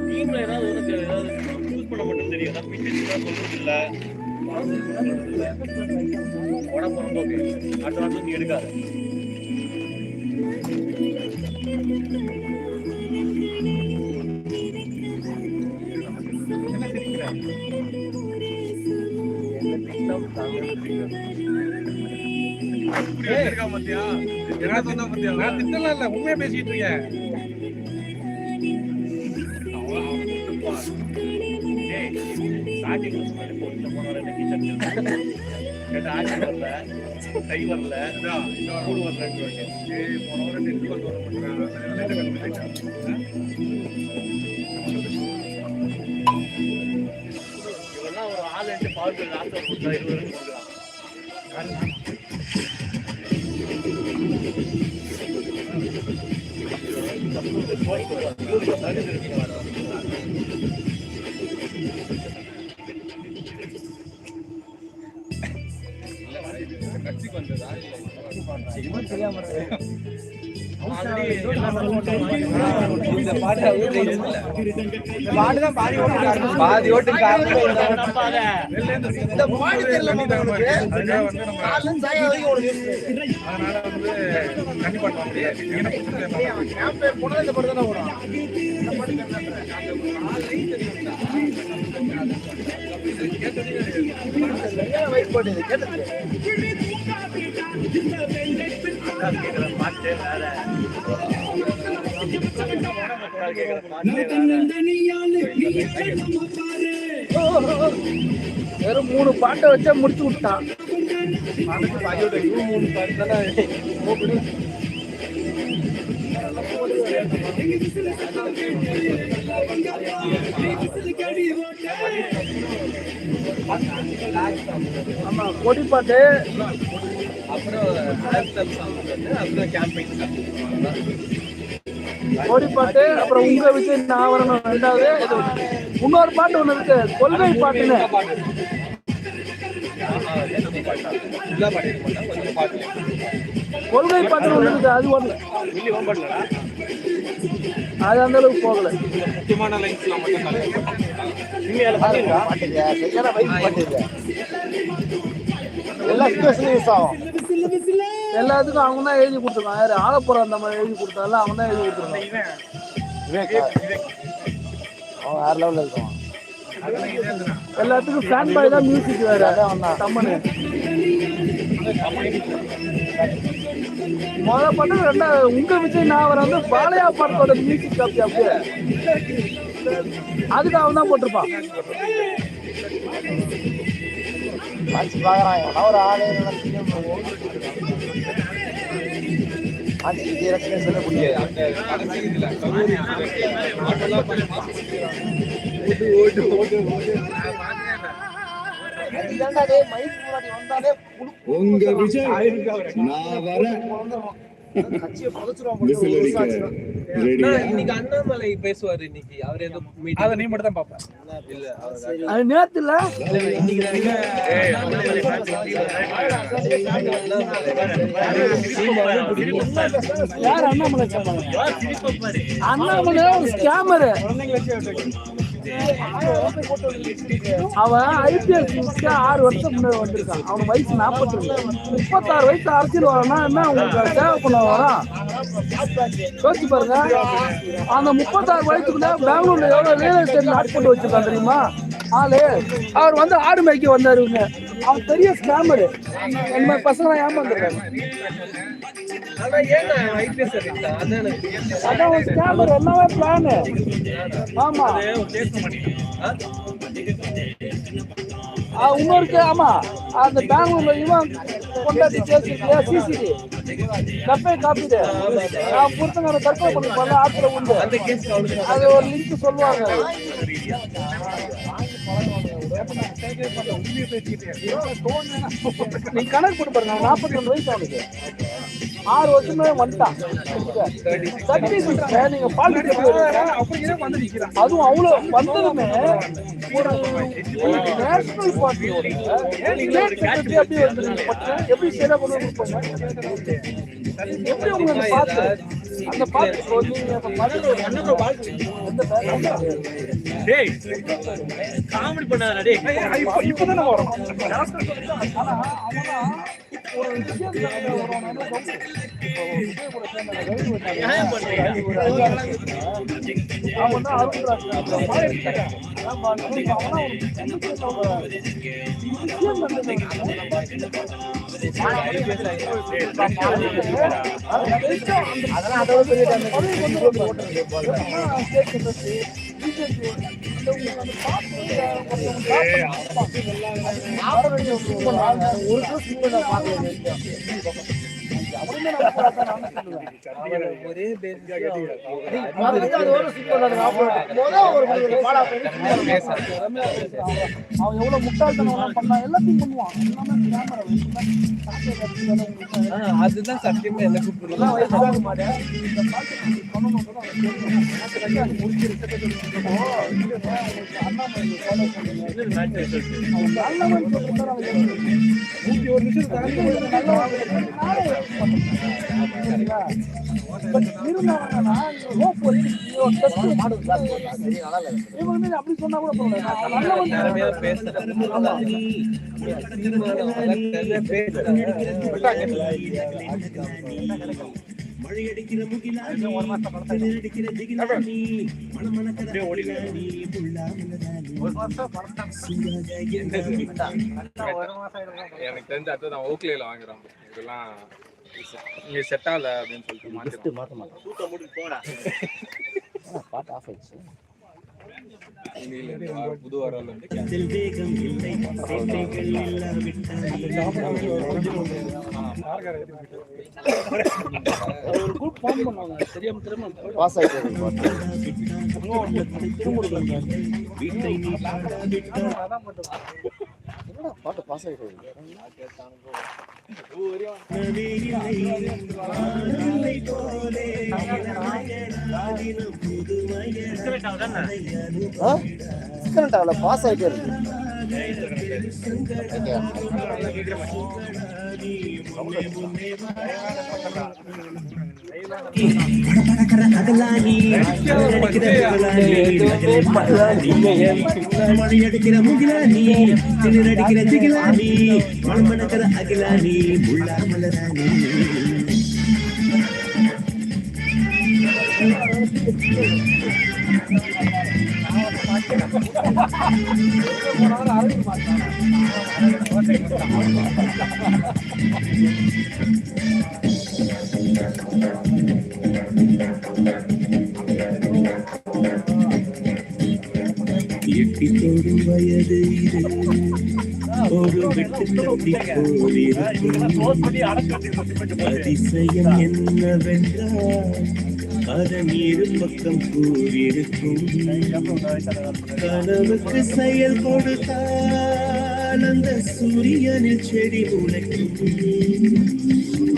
டீம்ல ஏதாவது உனக்கு ஏதாவது யூஸ் பண்ண மட்டும் தெரியும். நான் பிடிச்சதுலாம் சொல்றது இல்ல. உடம்பு ரொம்ப அடுத்த வாரம் நீ எடுக்காத. உண்மையா பேசிட்டு இருக்கேன். கை வரல கூடு வரலன்னு இவெல்லாம் ஒரு ஆள் எடுத்து பவர் லாஸ்ட் 20 ரன் கொடுக்குறான். பாதி ஓட்டு வெறும் 3 பாட்டை வச்சா முடிச்சு விட்டான். ஆமா, கொடி பாட்டு கோடி பாட்டு, அப்புறம் உங்க விஜய் நான் வரணும் 2வது. இன்னொரு பாட்டு ஒண்ணு இருக்கு, கொள்கை பாட்டுன்னு. கொள்கை பாட்டு ஒண்ணு இருக்கு, அது வரல. அது அந்த அளவுக்கு போகல. முக்கியமான லைன்ஸ்லாம் மட்டும் எல்லாத்துக்கும் அவங்க தான் எழுதி கொடுத்துருக்கான். யாரு ஆலப்புறம் அந்த மாதிரி எழுதி கொடுத்தால அவன் தான் எழுதி கொடுத்துருக்கான். வேற லெவல்ல இருக்கும். எல்லாத்துக்கும் ஃபேன் பாய் தான் மியூசிக் வேற. தம்மனு முதல் பாட்டு 2வது உங்க விஜய் நான் வர வந்து பாலையா பாட்டோட மியூசிக் அப்படியே அதுக்கு அவன் தான் போட்டிருப்பான். ஒரு ஆளு சொல்ல முடியாது. உங்க விஜய் நான் வர இன்னைக்கு அண்ணாமலை பேசுவாரு. இன்னைக்கு அவர் ஏதோ அத நீ மட்டும் தான் பாப்ப. இல்ல அது நேத்து இல்ல, யார் அண்ணாமலை? அண்ணாமலை ஒரு ஸ்கேமரு. அவன் IPS 6 வருஷம் முன்னாடி வந்திருக்கான். அவன் வயசு 42. 36 வயசு அரசியல் வரனா என்ன உங்களுக்கு சேவை பண்ண வரான்? யோசிச்சு பாருங்க. அந்த 36 வயசுக்குள்ள பெங்களூர்ல எவ்வளவு ரியல் எஸ்டேட் நாட் போட்டு வச்சிருக்கான் தெரியுமா ஆளு? அவர் வந்து ஆடு மேய்க்க வந்தாருங்க. அவன் பெரிய ஸ்கேமரு. என்ன பசங்க ஏமாந்துருக்காங்க. அதான் ஸ்கேமர், எல்லாமே பிளானு. ஆமா, இன்னொருக்கு ஆமா அந்த பெங்களூர்ல இவன் கொண்டாடி கேஸ் இல்லையா சிசிடி கப்பே காப்பிடு நான் புருஷங்க தற்கொலை பண்ணி பண்ண ஆத்துல உண்டு அது ஒரு லிங்க் சொல்லுவாங்க நீ கணக்கு போட்டு பாருங்க 42 வயசு அவனுக்கு 6 வருஷமே வந்துட்டான் நீங்க அதுவும் அவ்வளவு வந்ததுமே ஒரு நேஷனல் பார்ட்டியோட அப்படியே வந்துருங்க எப்படி சேவை கொண்டு எப்படி உங்களுக்கு பார்த்து அந்த பார்த்து டேய் காமெடி பண்ணாதடா டேய் இப்பதான் நம்ம வரோம் ஒரு விஷயம் அவன் தான் அவன் எவ்வளவு முட்டாள்தனம் பண்ணா எல்லாத்தையும் பண்ணுவான் அதுதான் சத்தியமா எனக்கு அப்படி சொன்னா மழையடிக்கிற முகிலானி மழையடிக்கிற திகிலானி மனமனக்கற ஓடிலானி எனக்கு தெரிஞ்ச அடுத்து நான் ஓக்லேல வாங்குறோம் இதெல்லாம் இங்க செட் ஆகல அப்படின்னு சொல்லிட்டு மாத்த மாட்டேன் கூட்ட மூடி போடா பாட்டு ஆஃப் ஆயிடுச்சு புது வரல வேகம் இல்லை சேட்டைகள் ஒரு குரூப் ஃபார்ம் பண்ணுவாங்க தெரியாம தெரியாம பாஸ் ஆயிட்டு பாட்டு பாஸ் ஆயிட்டு பாஸ் ஆயிட்டே இருக்கு மழையடிக்கிற முகிலானி திணறடிக்கிற திகிலானி மணமணக்கிற அகிலானி முள்ளா மலரானி எட்டி தோடும் வயது இது ஒரு விட்டு தட்டி போலிருக்கும் அதிசயம் என்னவென்றால் அதன் இரு பக்கம் கூறியிருக்கும் கனவுக்கு செயல் கொடுத்தால் அந்த சூரியனில் செடி உழைக்கும்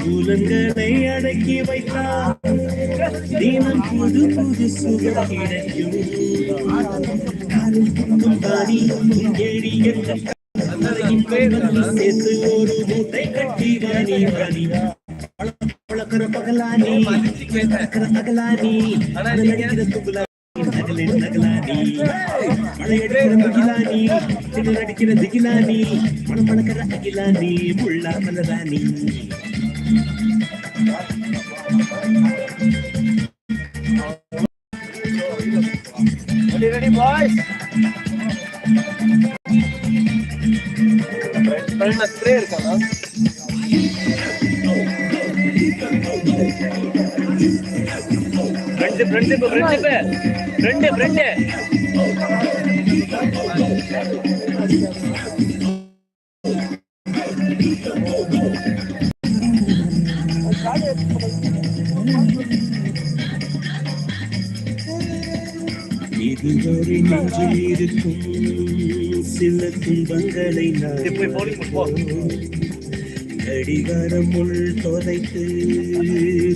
புலன்களை அடக்கி வைத்தால் தினம் புது புது சுகம் கிடைக்கும் சேர்த்து ஒரு மூட்டை கட்டி வாணி வாணி பழக்கிற பகலானி அகலானி நடிக்கிற துகுலானி நகலானி மழையடிக்கிற முகிலானி நடிக்கிற திகிலானி மணமணக்கிற அகிலானி முள்ளா மலரானி ready boys பண்ண ஸ்ப்ரே இருக்கானா ஃப்ரெண்ட் ஒரு நெஞ்சில் இருக்கும் சில துன்பங்களை கடிகாரம் முள் தொலைத்து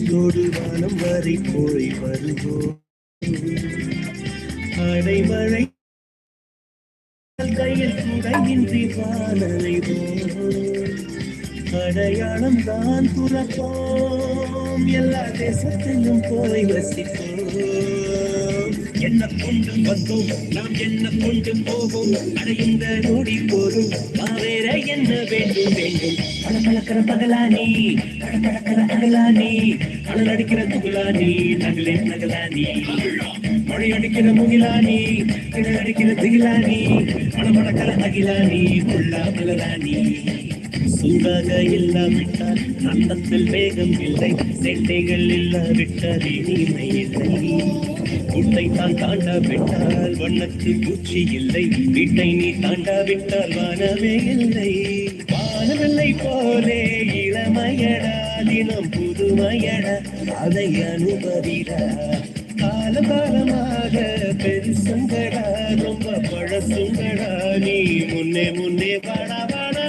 தொடுவானம் வரை போய் வருவோம் அடைமழை கையில் குடையின்றி வானலைவோம் அடையாளம் தான் துறப்போம் எல்லா தேசத்திலும் போய் வசிப்போம் என்ன கொண்டு வந்தோம் நாம் என்ன கொண்டு போவோம் அடைந்த நொடி போதும் வேற என்ன வேண்டும் வேண்டும் பழக்கிற பகலானி பழக்கிற அகலானி அழல் அடிக்கிற துகலானி நகலே நகலானி மழை அடிக்கிற முகிலானி கிழல் அடிக்கிற திகிலானி பழக்கிற அகிலானி புள்ளா மலராணி சூடாக இல்லாவிட்டால் அந்தத்தில் வேகம் இல்லை செட்டைகள் இல்லாவிட்டால் இனிமை இல்லை உன்னை தான் தாண்டாவிட்டால் வண்ணத்து பூச்சி இல்லை வீட்டை நீ தாண்டாவிட்டால் வானவே இல்லை வானவில்லை போலே இளமையடா தினம் புதுமையடா அதை அனுபவிடா காலகாலமாக பெருசுங்கடா ரொம்ப பழசுங்கடா நீ முன்னே முன்னே வாடா வாடா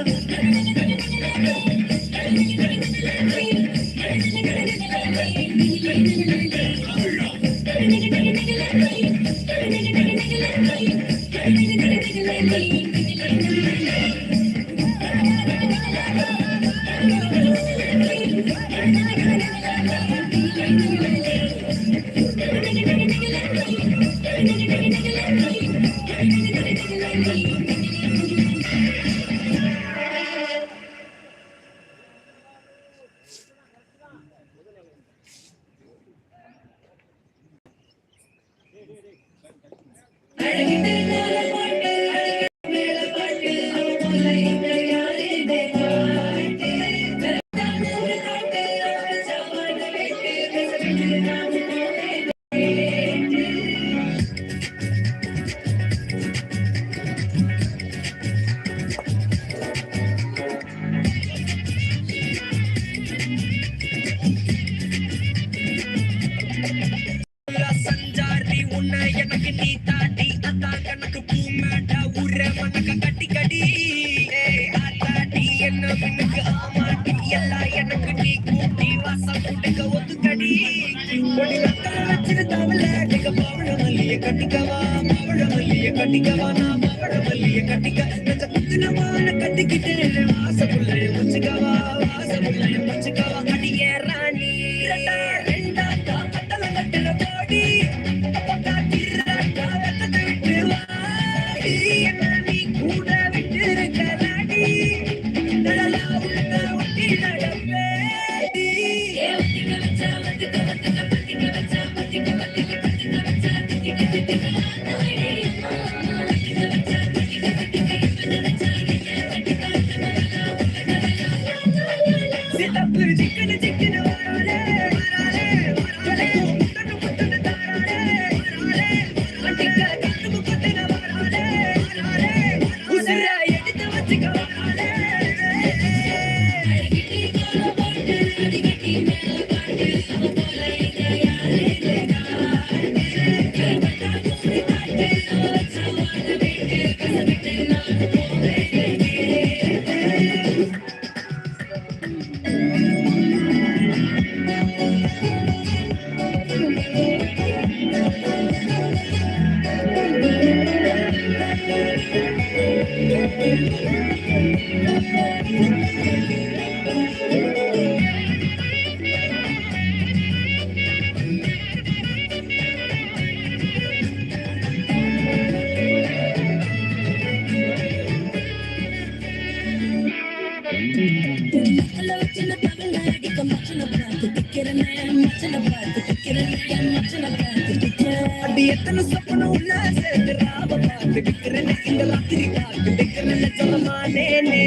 எத்தனை சொப்பனம் உள்ள சேர்ந்து ராவ பார்த்து விக்கிறேன் இந்த ராத்திரி பார்த்து விக்கிறேன் சொல்லமானேனே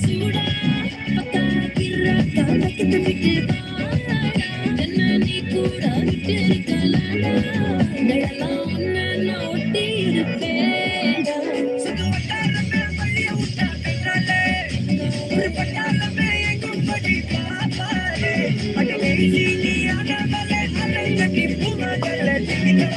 சூடா பக்கா கிரா கலக்கிட்டு விட்டு நீ கூட விட்டு இருக்கலாடா நிழலாம் ஒன்னு ஒட்டி இருப்பேன் சுது வட்டாரமே பள்ளிய விட்டா கைறாலே ஒரு பட்டாளமே எங்கும் படி பாப்பாரே அடி நீ ஆகாமலே அலை கட்டி பூமாகல திணிக்க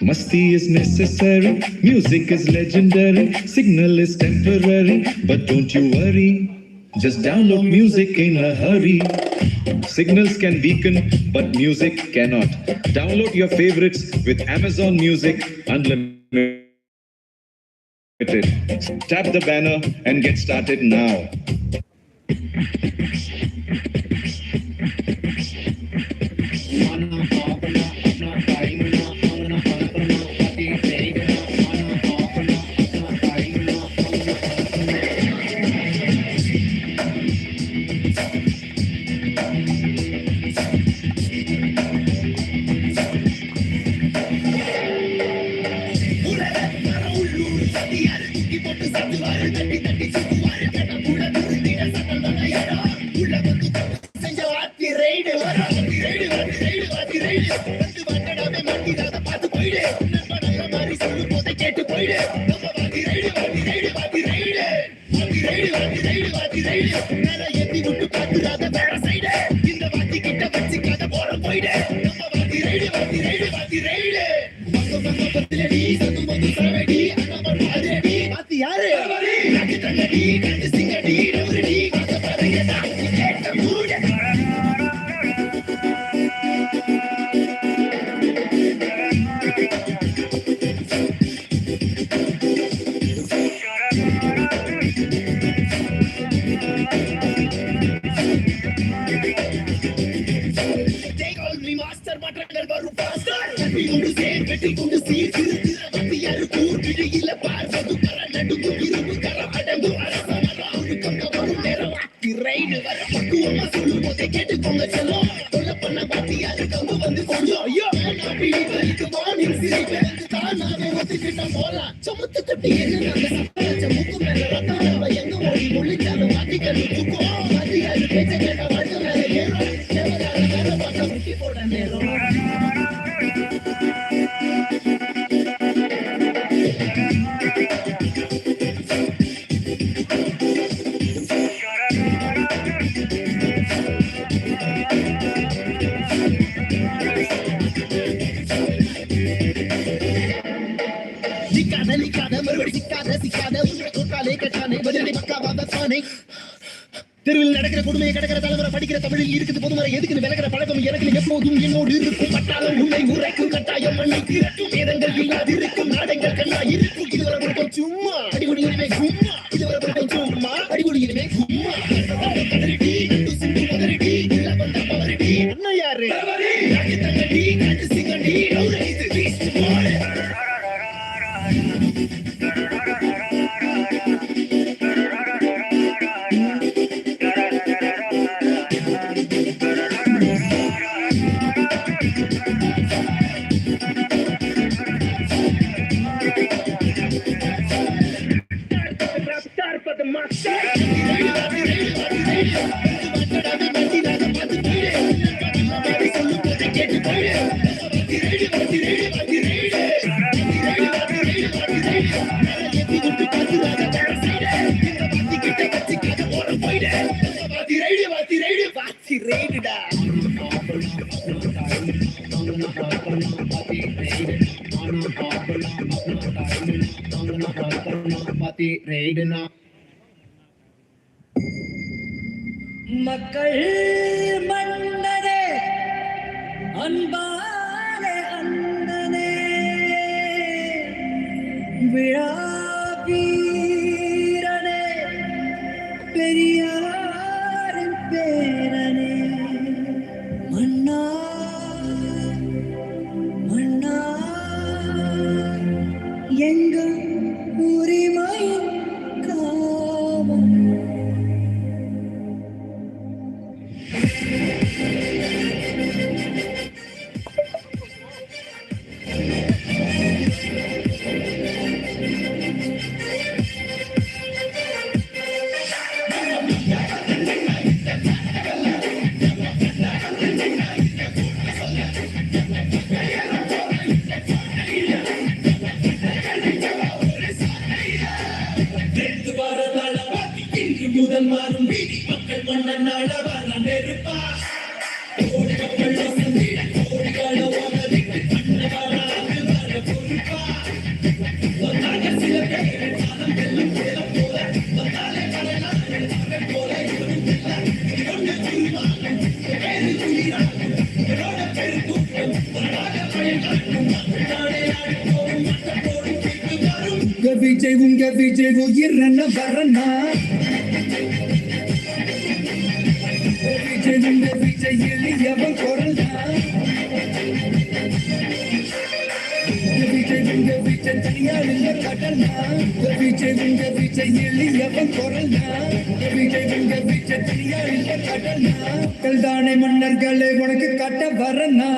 Masti is necessary, music is legendary, signal is temporary, but don't you worry, just download music in a hurry. Signals can weaken, but music cannot. Download your favorites with Amazon Music Unlimited. Tap the banner and get started now. தெருவில் நடக்கிற கொடுமையை கடக்கிற தலைவரை படிக்கிற தமிழில் இருக்குது பொதுமறை எதுக்கு விலகிற பழக்கம் எனக்கு எப்போதும் என்னோடு இருக்கும் பட்டாளம் உன்னை உரைக்கும் கட்டாயம் மண்ணை திரட்டும் வேதங்கள் இல்லாதிருக்கும் நாடங்கள் கண்ணா இருக்கும் இதுவரை பழக்கம் சும்மா அடிபொடியிலுமே கும்மா இதுவரை பழக்கம் சும்மா அடிபொடியிலுமே கும்மா கதறிடி சிந்து கதறிடி இல்ல வந்த பவரிடி அண்ணா யாரு தங்கடி கண்டு சிங்கடி இது வீஸ்ட் போடு Ready, போறோம்னா பாத்தி ரைடுனா மக்கள் மன்னனே அன்பாலே அண்ணனே விழா வீரனே பெரியாரின் பேரனே மன்னா மன்னா எங்கள் உரிமையின் காவல் முதல் மாறும் வீதி மக்கள் மன்னன் நாட வர நெருப்பா கோடி மக்கள் கோடிகள ஓடவிட்டு கண்ண வராது வர பொறுப்பா வந்தாங்க சில பேர் காலம் வெல்லும் புயலம் போல வந்தாலே வரலாறு போல இவனும் இவனு குருவாகும் பேரு குயிராகும் இவனோட பேரு கூட்டம் வராக பயனாகும் நாடே ஆடி போகும் மற்ற போடும் கேட்டு வரும் உங்க விஜய் உயிர் என்ன வரனா விஜய் எளியவன் குரல் விஜய் தனியார் இல்ல கடல் விஜய் எளியவன் குரல் விஜய் தனியார் இல்ல கடல் தானே மன்னர்களே உனக்கு கட்ட வரனா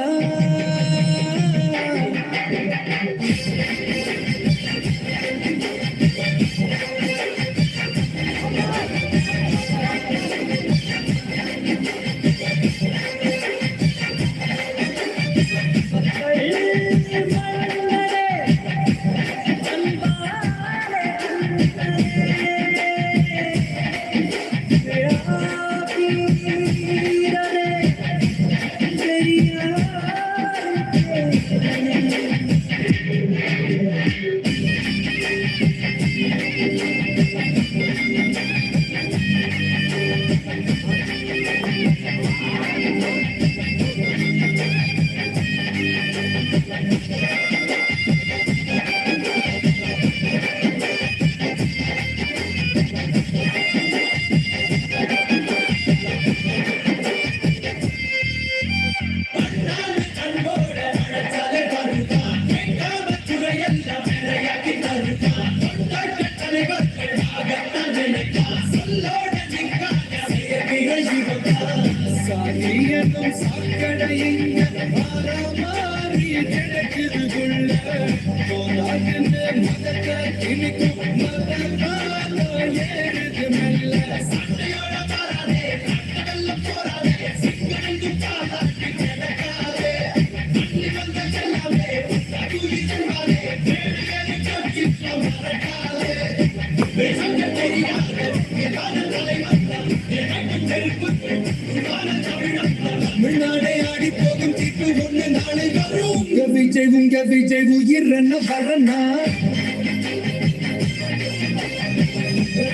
விஜய் உயிர் என்ன வரனா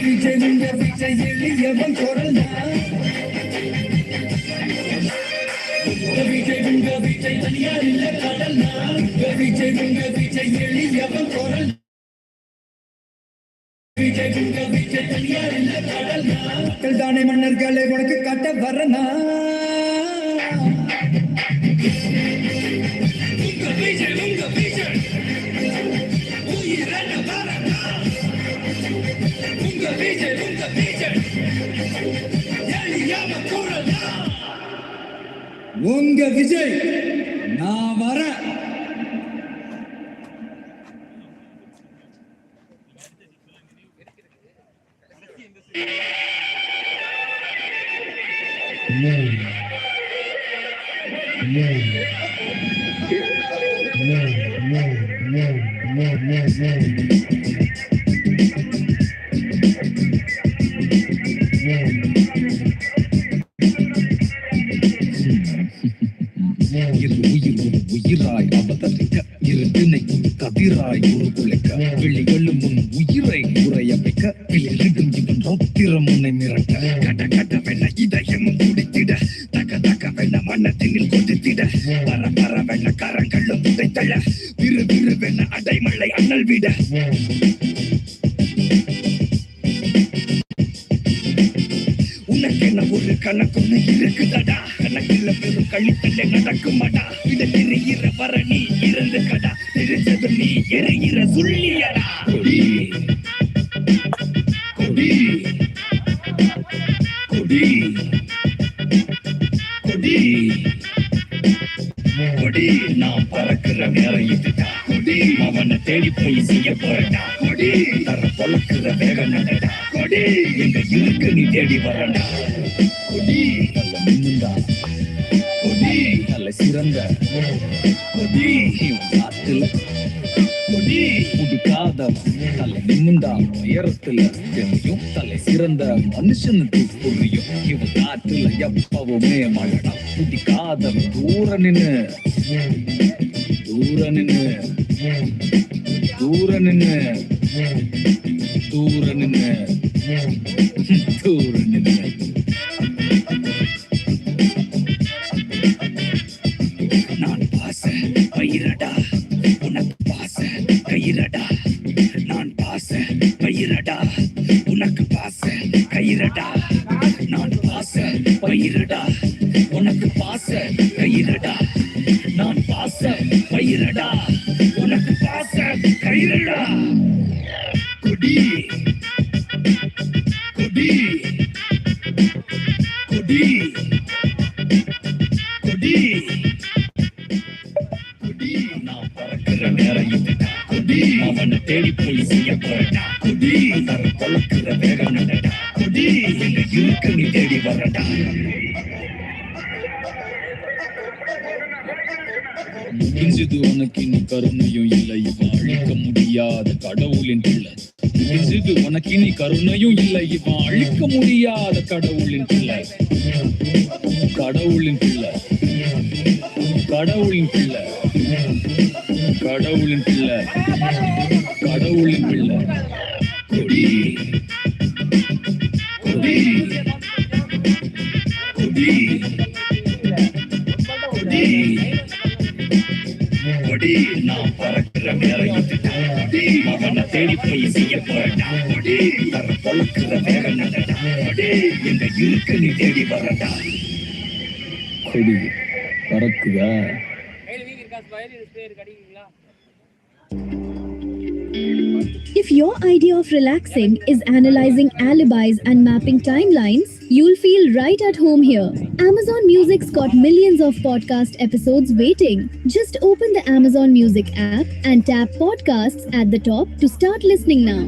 விஜய் எளியவன் குரல் விஜய் தனியார் இல்ல கடல் விஜய் எளியவன் குரல் விஜய் தனியார் இல்ல கடல் தானே மன்னர்களே உனக்கு கட்ட வரனா உங்க விஜய் நான் வரேன். உயிராய் அவதரிக்க இரு திணைக்கும் கதிராய் ஒரு குலைக்க வெளிகளும் உன் உயிரை விரட்டும் இவன் ரௌத்திரம் உன்னை மிரட்ட கட கட வெண்ண இதயமும் குடித்திட தக தக வெண்ண மண்ணத்தினில் கொதித்திட பர பர வெண்ண கரங்களும் உதைத்தள விறு விறு வெண்ண அடைமழை அண்ணல் விட உனக்கென்ன ஒரு கணக்குன்னு இருக்குதடா கணக்கில் வெறும் கழித்தல்ல நடக்குமாடா இதை தெரிகிற வர நீ இறந்து கடா தெரிஞ்சது நீ எரிகிற சொல்லியடா கொடி கொடி கொடி கொடி கொடி நான் பறக்கிற நேரம் இதுடா கொடி அவனை தேடி போய் செய்ய போறடா கொடி தர பொழக்கிற வேகம் நடடா கொடி எங்க இருக்கு நீ தேடி வரடா கொடி நல்ல மின்னுண்டா கொடி நல்ல சிறந்த கொடி காத்துல கொடி முடிக்காத தலை நிமிந்தா உயரத்துல தெரியும் தலை சிறந்த மனுஷனுக்கு புரியும் இவன் காத்துல எப்பவுமே மழடா முடிக்காத தூர நின்னு தூர நின்னு தூர நின்னு தூர நின்னு தூர நின்னு நான் பாச பயிரடா உனக்கு பாச கயிரடா நான் பாச பயிரடா உனக்கு பாச கயிரடா நான் பாச பயிரடா உனக்கு பாச கயிரடா நான் பாச பயிரடா உனக்கு பாச கயிரடா கொடி கொடி கொடி கொடி கொடி நான் பறக்கிற நேரம் இதுடா கொடி அவனை தேடி போய் செய்ய போறடா கொடி தர பொழக்கிற வேகம் நடடா கொடி எங்க இருக்கு நீ தேடி வரடா முடிஞ்சது உனக்கு இன்னும் கருணையும் இல்லை இவன் அழிக்க முடியாத கடவுளின் பிள்ளை முடிஞ்சது உனக்கு இனி கருணையும் இல்லை இவன் அழிக்க முடியாத கடவுளின் பிள்ளை கடவுளின் பிள்ளை கடவுளின் பிள்ளை கடவுளின் பிள்ளை கடவுளின் பிள்ளை கொடி கொடி கொடி கொடி கொடி நான் பறக்கிற நேரம் இதுடா கொடி அவனை தேடி போய் செய்ய போறடா கொடி தர பொழக்கிற வேகம் நடடா கொடி எங்க இருக்கு நீ தேடி வரடா கொடி பறக்குதா If your idea of relaxing is analyzing alibis and mapping timelines, you'll feel right at home here. Amazon Music's got millions of podcast episodes waiting. Just open the Amazon Music app and tap podcasts at the top to start listening now.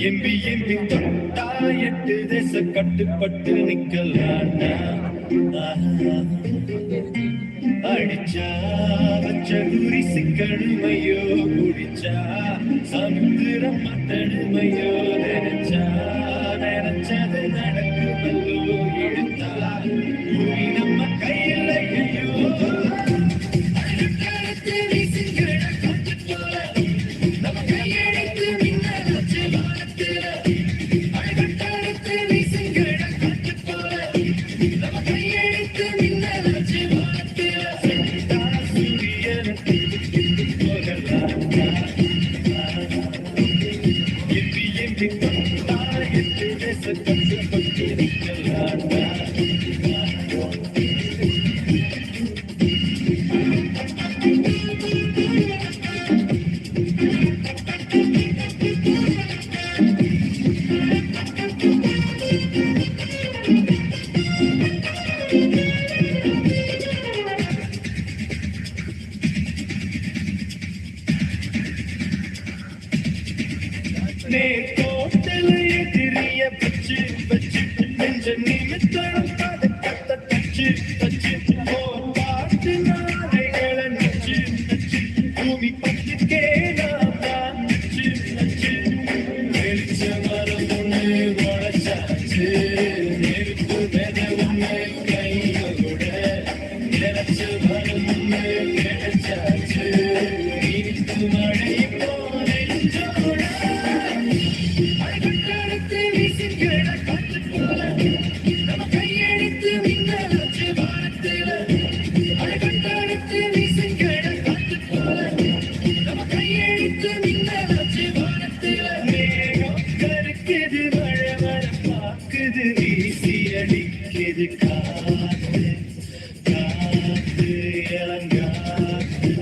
MP MP தொட்டா 8 தேச கட்டுப்பட்டு நிக்கலாண்டா அடிச்சா வச்ச குறி சிக்கணுமையோ குடிச்சா சமுத்திரம் மத்தணுமையோ நினைச்சது நடக்குமல்லோ எடுத்தா குறி நம்ம கையில் ஐயோ கோட்டலை எதிரிய வச்சு கிடைச்சாச்சு நெருப்பு வெதவுமே கையோட நினைச்சு வரும் கிடைச்சாச்சு இனிப்பு மழை போல நெஞ்சோட அடிக்கடுத்து வீசுகிற காற்று போல நம்ம கையெடுத்து மின்னலாச்சு வானத்தில அடிக்கடுத்து வீசுகிற காற்று போல நம்ம கையெடுத்து மின்னலாச்சு வானத்தில மேகம் கருக்குது மழை வர பாக்குது வீசி அடிக்குது காத்து காத்து இளங்காத்து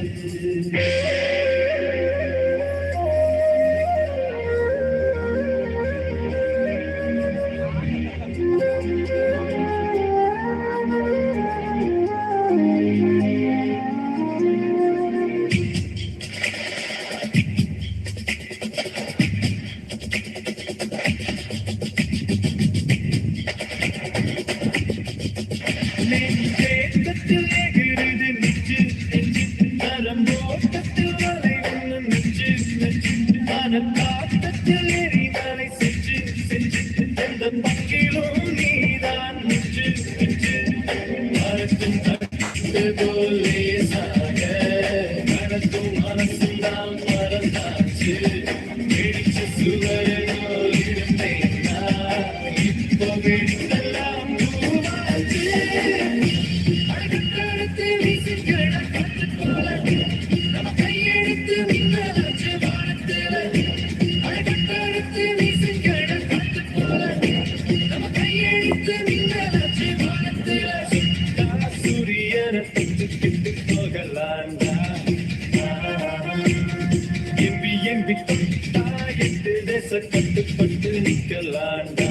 நெஞ்சேக்கத்தில் எகிறுது நெஞ்சு நெஞ்சு நரம்போட்டத்தில் வலை ஒன்று நெஞ்சு நெஞ்சு மனக்காட்டத்தில் எரிமலை செஞ்சு செஞ்சு எந்த பக்கிலும் நீதான் நெஞ்சு நெஞ்சு மரத்தும் தட்டு போலே சாக மனத்தும் மனசும் தான் மறந்தாச்சு வெடிச்ச சுவரையோ இருந்தேனா இப்போ வெடித்தெல்லாம் பூவாச்சு அடிக்கடுத்து வீசுகிற காற்று போல நம்ம கையெடுத்து மின்னலாச்சு வானத்தில அடிக்கடுத்து வீசுகிற காற்று போல நம்ம கையெடுத்து மின்னலாச்சு வானத்தில சுட்டா சூரியனை தொட்டுக்கிட்டு போகலாண்டா எம்பி எம்பி தொட்டா எட்டு தேச கட்டுப்பட்டு நிக்கலாண்டா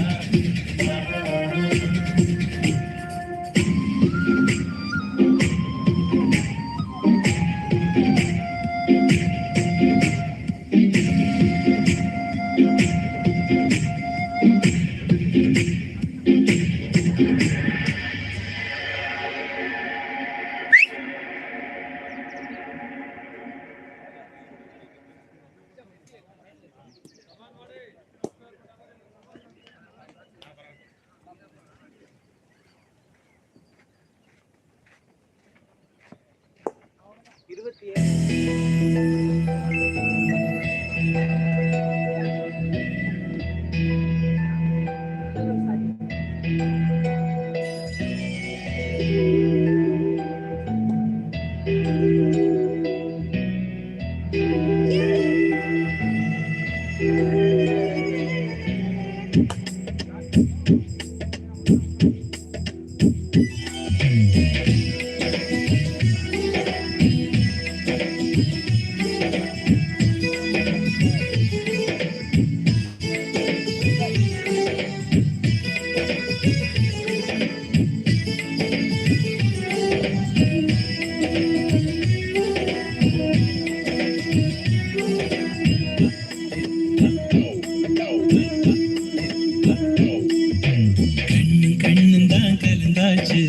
கண்ணும் தான் கலந்தாச்சு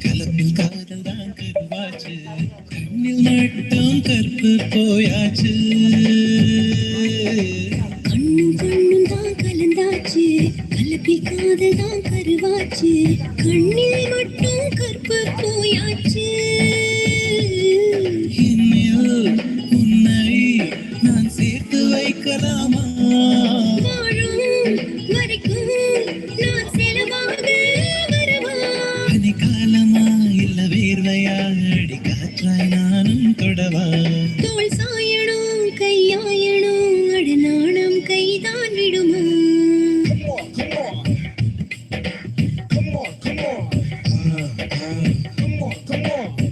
கலப்பில் காதல் தான் கருவாச்சு கண்ணில் மட்டும் கற்பு போயாச்சு கண்ணும் கண்ணும் தான் கலந்தாச்சு கலப்பில் காதல் தான் கருவாச்சு கண்ணில் மட்டும் கற்பு போயாச்சு என்னையோ உன்னை நான் சேர்த்து வைக்கலாமா வாழும் வரைக்கும் நான் செலவாக வரவா பனிக்காலமா இல்ல வேர்வையா அடி காற்றாய் நானும் தொடவா தோள் சாயணும் கையாயணும் அடநாணம் கைதான் விடுமா Come on, come on.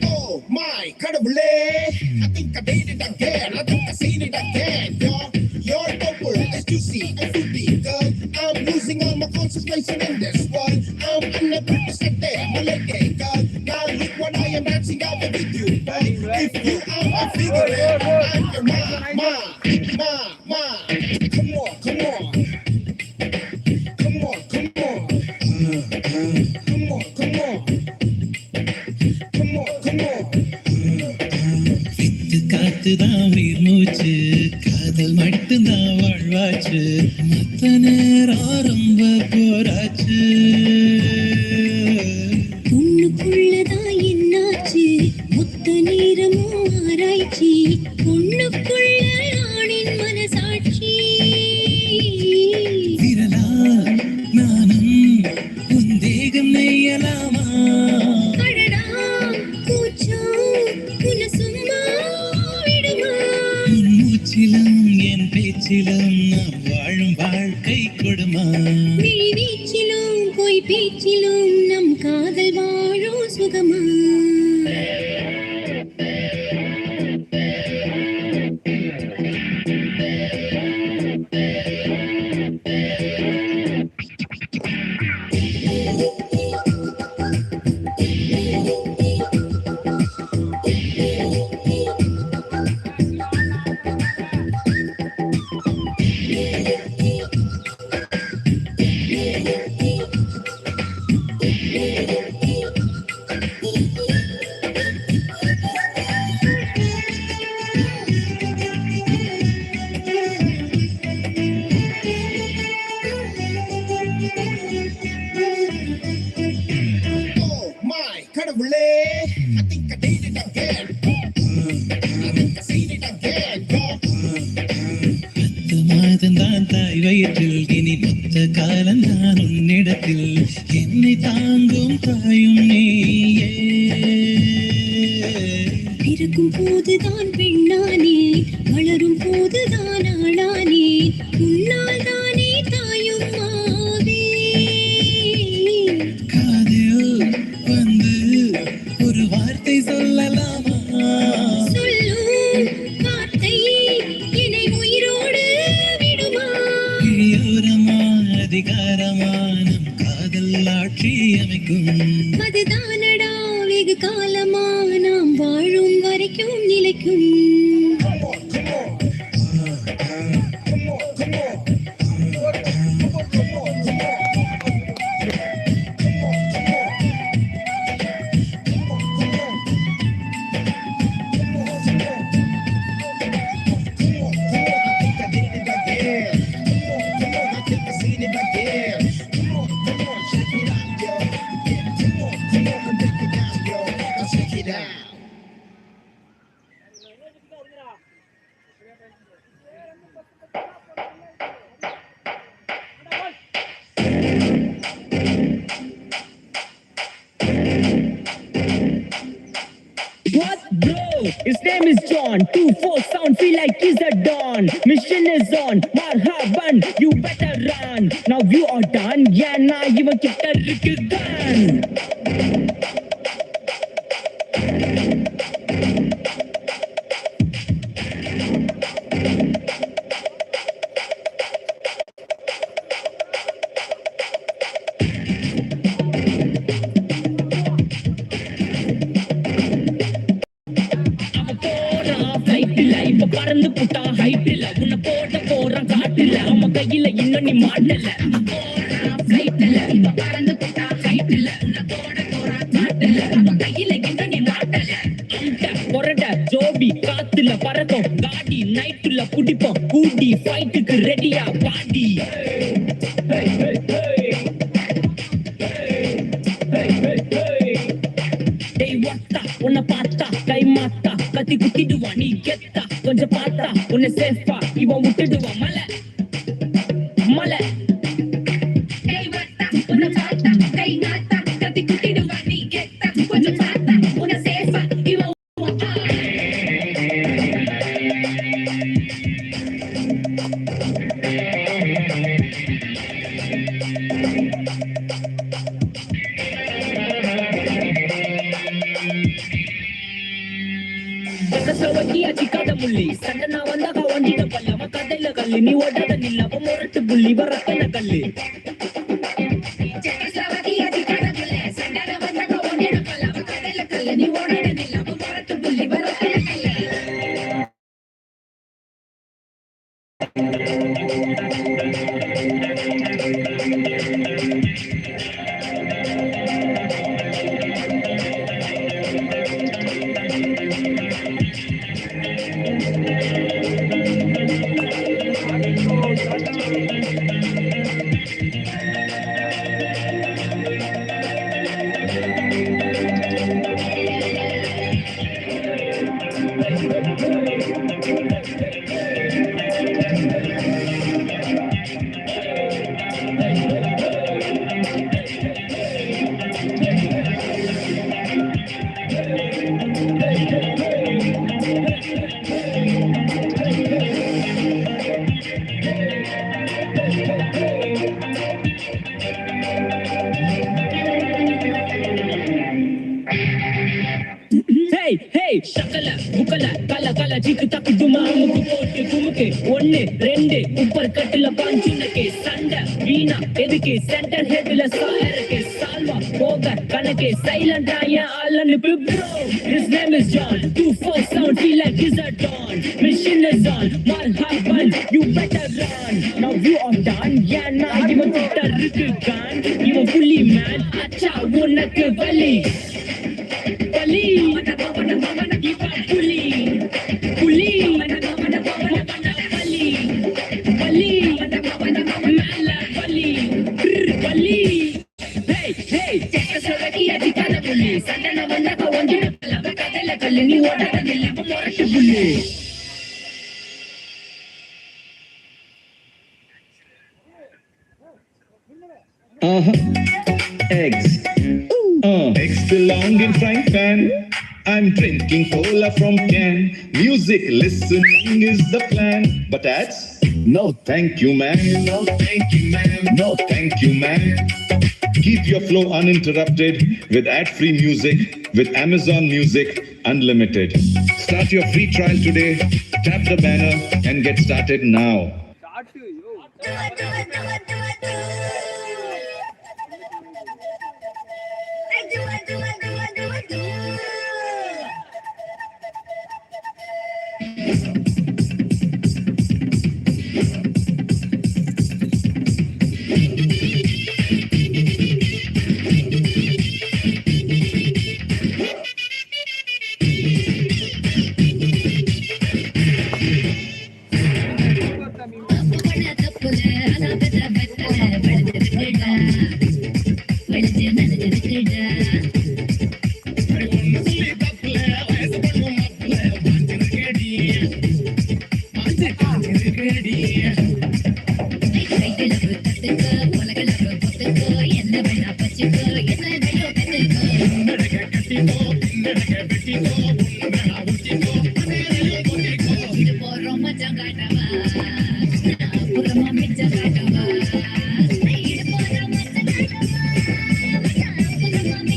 Oh my கடவுளே, I think I did it again. I think I seen it again. You're purple, as juicy and fruity, girl. I'm losing all my concentration in this world. I'm unable to sit there, my leg girl. Now look what I am dancing out with you, boy. If you are my figure, I'm your ma. Come on. Come on. With காத்துதான் உயிர் மூச்சு, காதல் மட்டும்தான் வாழ்வாச்சு, மத்த நேரம் ரொம்ப போராச்சு. பொண்ணுக்குள்ளதான் என்னாச்சு, மொத்த நேரமும் ஆராய்ச்சி, பொண்ணுக்குள்ள ஆணின் மனசாட்சி. விரலா நானும் உன் தேகம் நெய்யலாமா? அடடா கூச்சம் உன்ன சும்மா விடுமா? உன் மூச்சிலும் என் பேச்சிலும் நாம் வாழும் வாழ்க்கை கொடுமா? விழி வீச்சிலும் பொய் பேச்சிலும் நம் காதல் வாழும் சுகமா? Oh my கடவுளே, I think I did it again. I think I seen it again. 10 மாதம்தான் தாய் வயிற்றில், இனி மொத்த காலம்தான் உன்னிடத்தில், என்னை தாங்கும் தாயும் நீயே. பிறக்கும் போதுதான் பெண்ணானே, வளரும் போதுதான் ஆளானே, உன்னால் தானே தாயும் ஆவே. காதில் வந்து ஒரு வார்த்தை சொல்லலாமா? சொல்லும் வார்த்தை என்னை உயிரோடு விடுமா? இழியோரமா அதிகாரமா நம் காதல் ஆட்சி அமைக்கும். அதுதானடா வெகு காலமா நாம் வாழும் வரைக்கும் நிலைக்கும். What bro? His name is John. 2-4 sound feel like he's a don. Mission is on. Marhaban, you better run. Now you are done. Yeah, now you will get the little gun. இப்ப பறந்து புட்டா ஹைட்ல உன்னை போட்ட போறான் காட்டுல அவன் கையில இன்னும் நீ மாட்டல இப்ப பறந்து புட்டா ஹைட்ல உன்னை போட போறான் காட்டுல அவன் கையில இன்னும் நீ மாட்டல பொரட ஜோபி காத்துல பறக்கும் காடி நைட்டுல புடிப்போம் கூடி ஃபைட்டுக்கு ரெடியா பாடி உன்னை பார்த்தா கை மாத்தா கத்தி குத்திடுவா நீ கெத்தா கொஞ்சம் பார்த்தா உன்னை சேஃபா இவன் விட்டுடுவான் மலை மலை உன்னை பார்த்தா கை மாத்தா கத்தி குத்திடுவா நீ கெத்தா கொஞ்சம் பார்த்தா உன்னை சேஃபா இவன் முள்ளி சண்டை நான் வந்தாக்கா ஒண்டிட பல்ல அவன் கதையில கல்லு நீ ஓட்டாத நில்ல அப்ப முரட்டு புள்ளி வரத்தன கல்லு நீ ஓடாத நில்ல அப்ப முரட்டு புள்ளி வரத்தன கல்லு शकला बुकला काला काला चिक तक दुमा मुक पोट कुमके ஒன்னு ரெண்டு ऊपर कटला पांचुनके சண்டை வீணா எதுக்கு சென்டர் ஹெட்ல சாயரके சால்வா போக கணக்கே சைலண்ட் ஆய ஆலனுப்பு bro his name is John 24 sound feel like he's a dawn mission is on one high one you better run now you are done yeah now இவன் கிட்ட இருக்கு கான் இவன் புலி man அச்சா உனக்கு வலி வலி புலி புலி வலி வலி மேல வலி வலி hey hey சரக்கிய திக்கான புலி சண்டன வந்தா ஒண்டிட பல்ல அவன் கதையில கல்லு நீ ஓடாத நில்ல அப்ப முரட்டு புலி Eggs. Eggs belong in frying pan. I'm drinking cola from can. Music listening is the plan. But ads? No thank you man. No thank you man. No thank you man. Keep your flow uninterrupted with ad-free music with Amazon Music Unlimited. Start your free trial today. Tap the banner and get started now.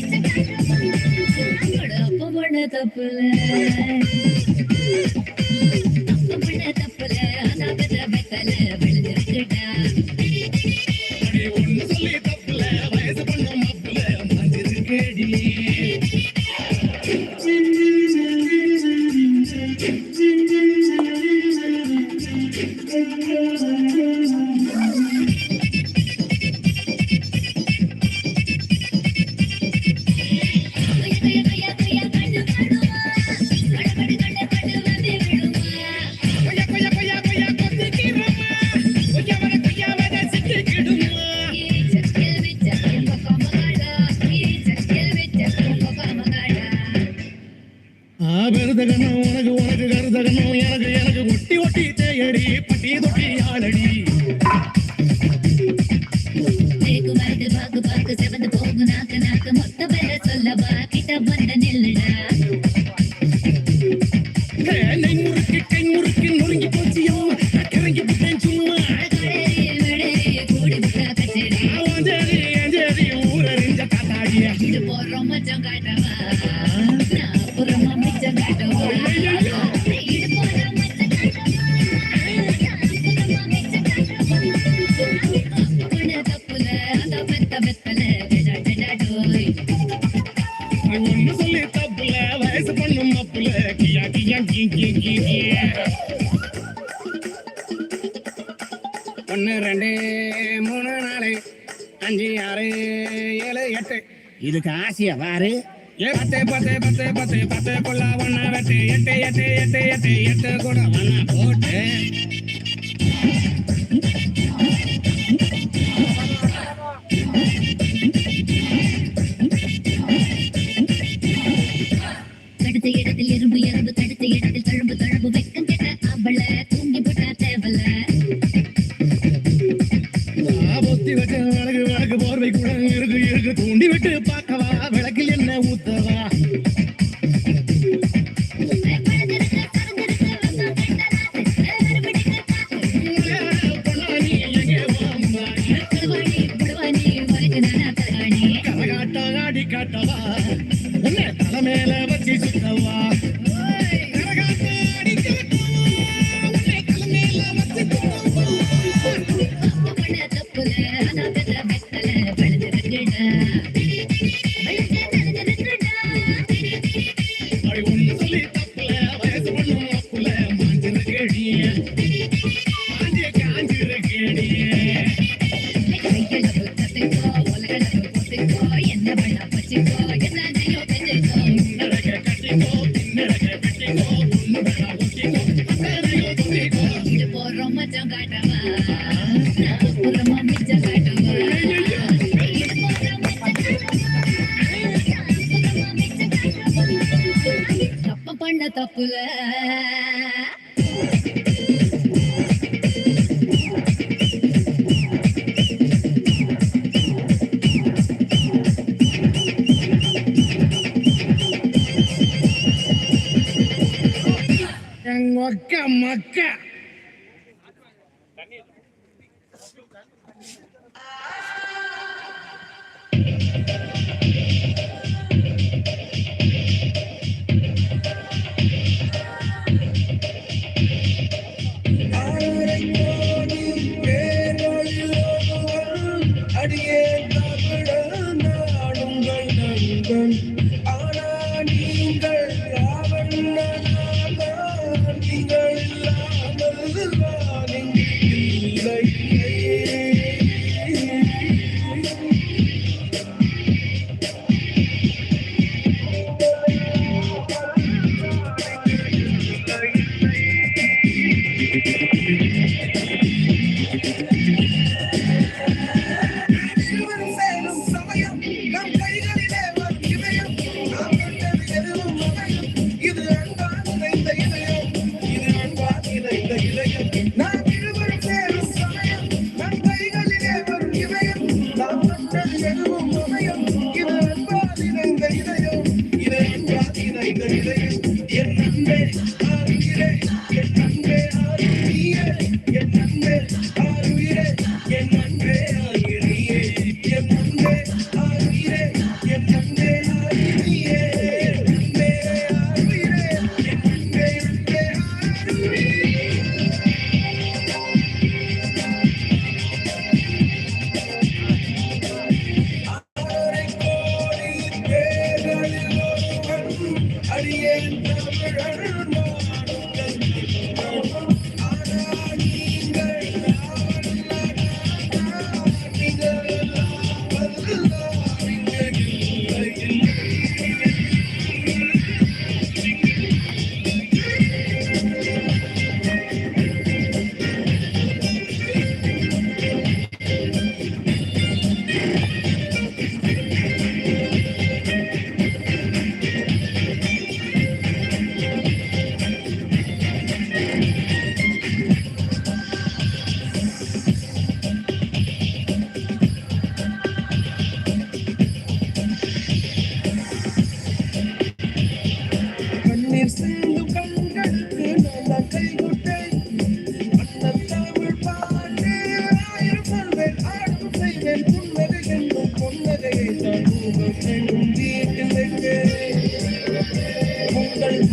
Mama, ஒன்று 2 3 4 5 6 7 8 இதுக்கு ஆசையா பாரு. 10 10 10 10 10 கொள்ள ஒன்னா வெட்டு 8 8 8 8 8 கூட ஒன்னா போட்டு தடுத்த இடத்தில் எறும்பு எறும்பு தடுத்த இடத்தில் தழும்பு தழும்பு வெக்கம் கெட்ட அவள தூங்கி போட்டா தேவல பொத்தி வச்ச வழக்கு வழக்கு போர்வை கூட இருக்கு இருக்கு தூண்டி விட்டு பார்க்கவா விளக்கில் என்ன ஊத்தவா கரகாட்டாடி காட்டவா தலை மேல வச்சு சுத்தவா கரகாட்டாடி காட்டவா தலை மேல வச்சு சுத்தவா பண்ண தப்புல மொக்க மொக்க அடியே தமிழன் நாடுங்கள் நண்பன் ஆனா நீங்கள் அவன் நீங்கள் இல்லாமல் நான் இல்லை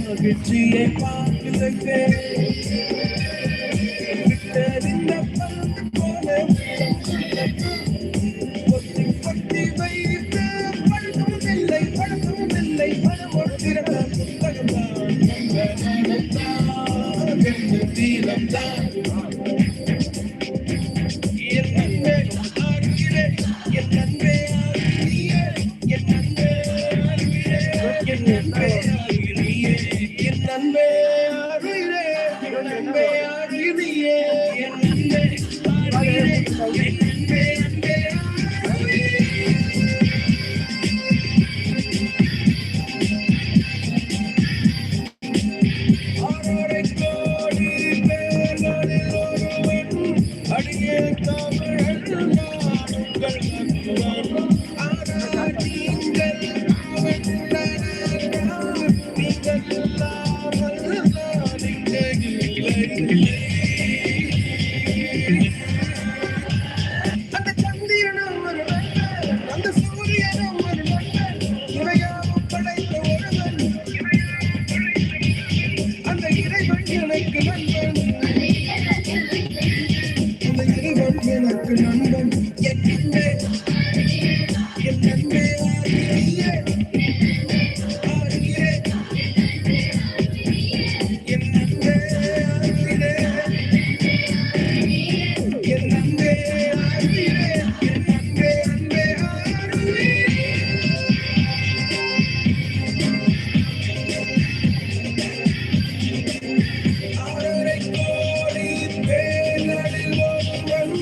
மகிழ்ச்சியை பார்க்கிறதே விட்டறிந்த பந்து போல கொத்தி கொத்தி வைத்து பழக்கமும் இல்லை பழக்கமும் இல்லை பணம் ஒட்டிருந்த புத்தகம் தான் தீரம்தான் என் நண்பே ஆறுகிறே என் நண்பே ஆறுகிறியே என் நண்பே ஆறுகிறே என் நண்பே ஆறுகிறியே என் நண்பே ஆறுகிறே என் நண்பே ஆறுகிறியே என் நண்பே ஆறுகிறே என் நண்பே அன்பே ஆறுகிறே ஆரோரை கோடி பேர்களில் ஒருவன் அடியே தமிழன் நான் உங்கள் நண்பன் ஆனால் நீங்கள் அவன் நீங்கள் இல்லாமல் நான் இங்கே இல்லை அந்த சந்திரனும் ஒரு நண்பன் அந்த சூரியனும் ஒரு நண்பன் இவையாவும் படைத்த ஒருவன் அந்த இறைவன் எனக்கு நண்பன் அந்த இறைவன் எனக்கு நண்பன் என் நண்பே என் நண்பே ஆறுகிறியே ஆறுகிறியே என் நண்பே ஆறுகிறியே என் நண்பே ஆறுகிறியே என் நண்பே அன்பே ஆறுகிறியே ஆறரை கோடி பேர்களில் ஒருவன்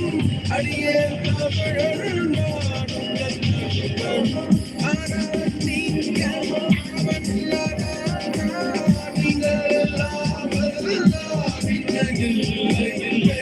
அடியே தமிழன் நான் உங்கள் நண்பன் ஆனால் நீங்கள் அவன் இல்லாத நீங்கள் இல்லாமல் நான் இங்கே இல்லை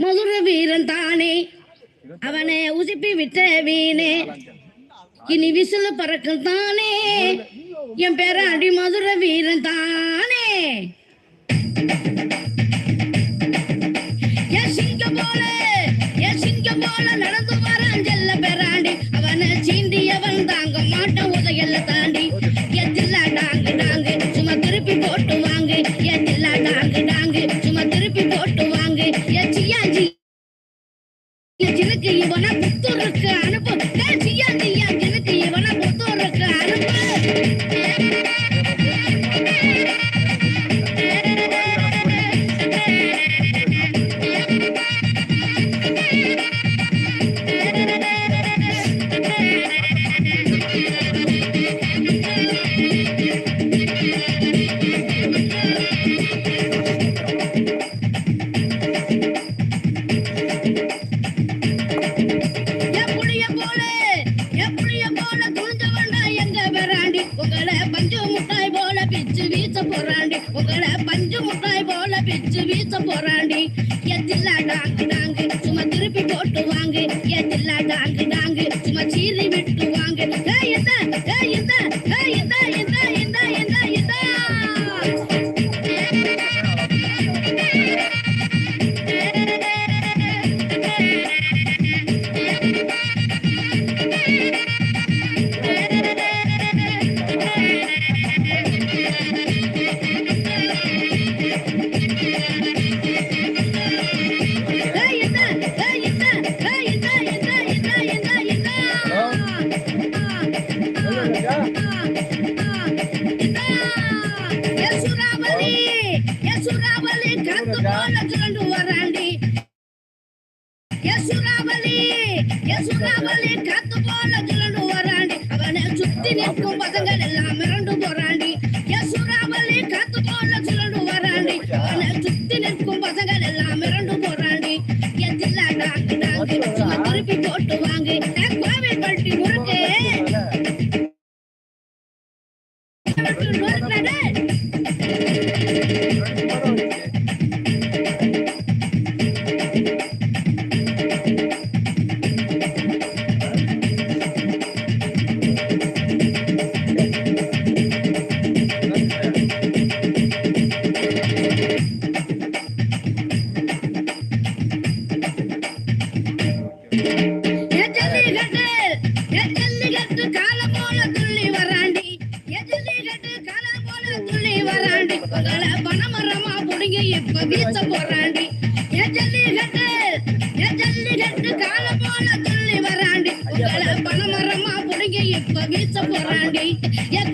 மதுர வீரன் தானே அவனை உசுப்பி விட்ட வீணே இனி விசில பறக்கும் தானே என் பேராண்டி மதுர வீரன் தானே என் சிங்கம் போல நடந்து வரான் செல்ல பேராண்டி அவனை சீண்டியவன் தாங்க மாட்டான் உதையல்ல தாண்டி எத்தில்லா டாங்கு டாங்கு சும்மா திருப்பி போட்டு வாங்க எத்தில்லா டாங்கு டாங்கு சும்மா திருப்பி போட்டு வாங்க எச்சியாஞ்சி எனக்கு இவனை புத்தூருக்கு அனுப்பு சியாந்தியா எனக்கு இவனை புத்தூருக்கு அனுப்பு உங்களை பஞ்சு முட்டாய் போல பிச்சு வீச போறாண்டி எத்தில்லா டாங்கு டாங்கு சும்மா திருப்பி போட்டு வாங்க எத்தில்லா டாங்கு டாங்கு சும்மா சீறி விட்டு வாங்க காத்து போல சுழண்டு வராண்டி அவனை சுத்தி நிற்கும் பதங்கள் எல்லாம் மிரண்டு போறாண்டி சூறாவளி காத்து போல சுழண்டு வராண்டி அவனை சுத்தி நிற்கும் பதங்கள் எல்லாம் மிரண்டு போறாண்டி எத்தில்லா டாங்கு டாங்கு சும்மா திருப்பி போட்டு வாங்க கோவில் பட்டி முறுக்கு இப்ப வீச்ச போறாண்டி ஜல்லிகட்டு கால போல துள்ளி வராண்டி உங்களை பணமரமா புடுங்க இப்ப வீச்ச போறாண்டி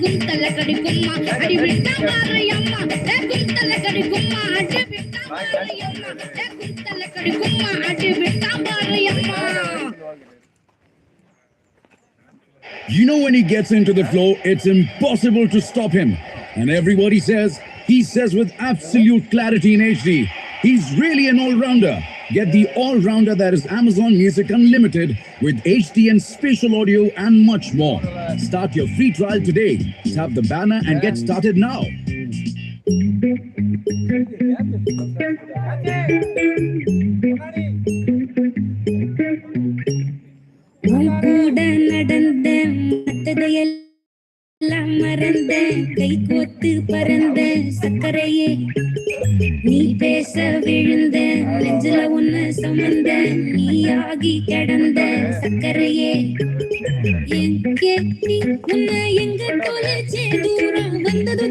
குந்தல கடிக்கும்மா அடி விட்டா பாரு அம்மா குந்தல கடிக்கும்மா அடி விட்டா பாரு அம்மா குந்தல கடிக்கும்மா அடி விட்டா பாரு அம்மா. You know, when he gets into the flow, it's impossible to stop him. And everybody says, he says with absolute clarity in HD, he's really an all-rounder. Get the all-rounder that is Amazon Music Unlimited with HD and spatial audio and much more. Start your free trial today. Tap the banner and get started now. கூட நடந்த மற்றதையெல்லாம் மறந்த கை கோத்து பறந்த சக்கரையே நீ பேச விழுந்த நெஞ்சில ஒண்ணு சுமந்த நீ ஆகி கிடந்த சக்கரையே எங்கே நீ உன்னை எங்க தொலைச்சே தூரம் வந்தது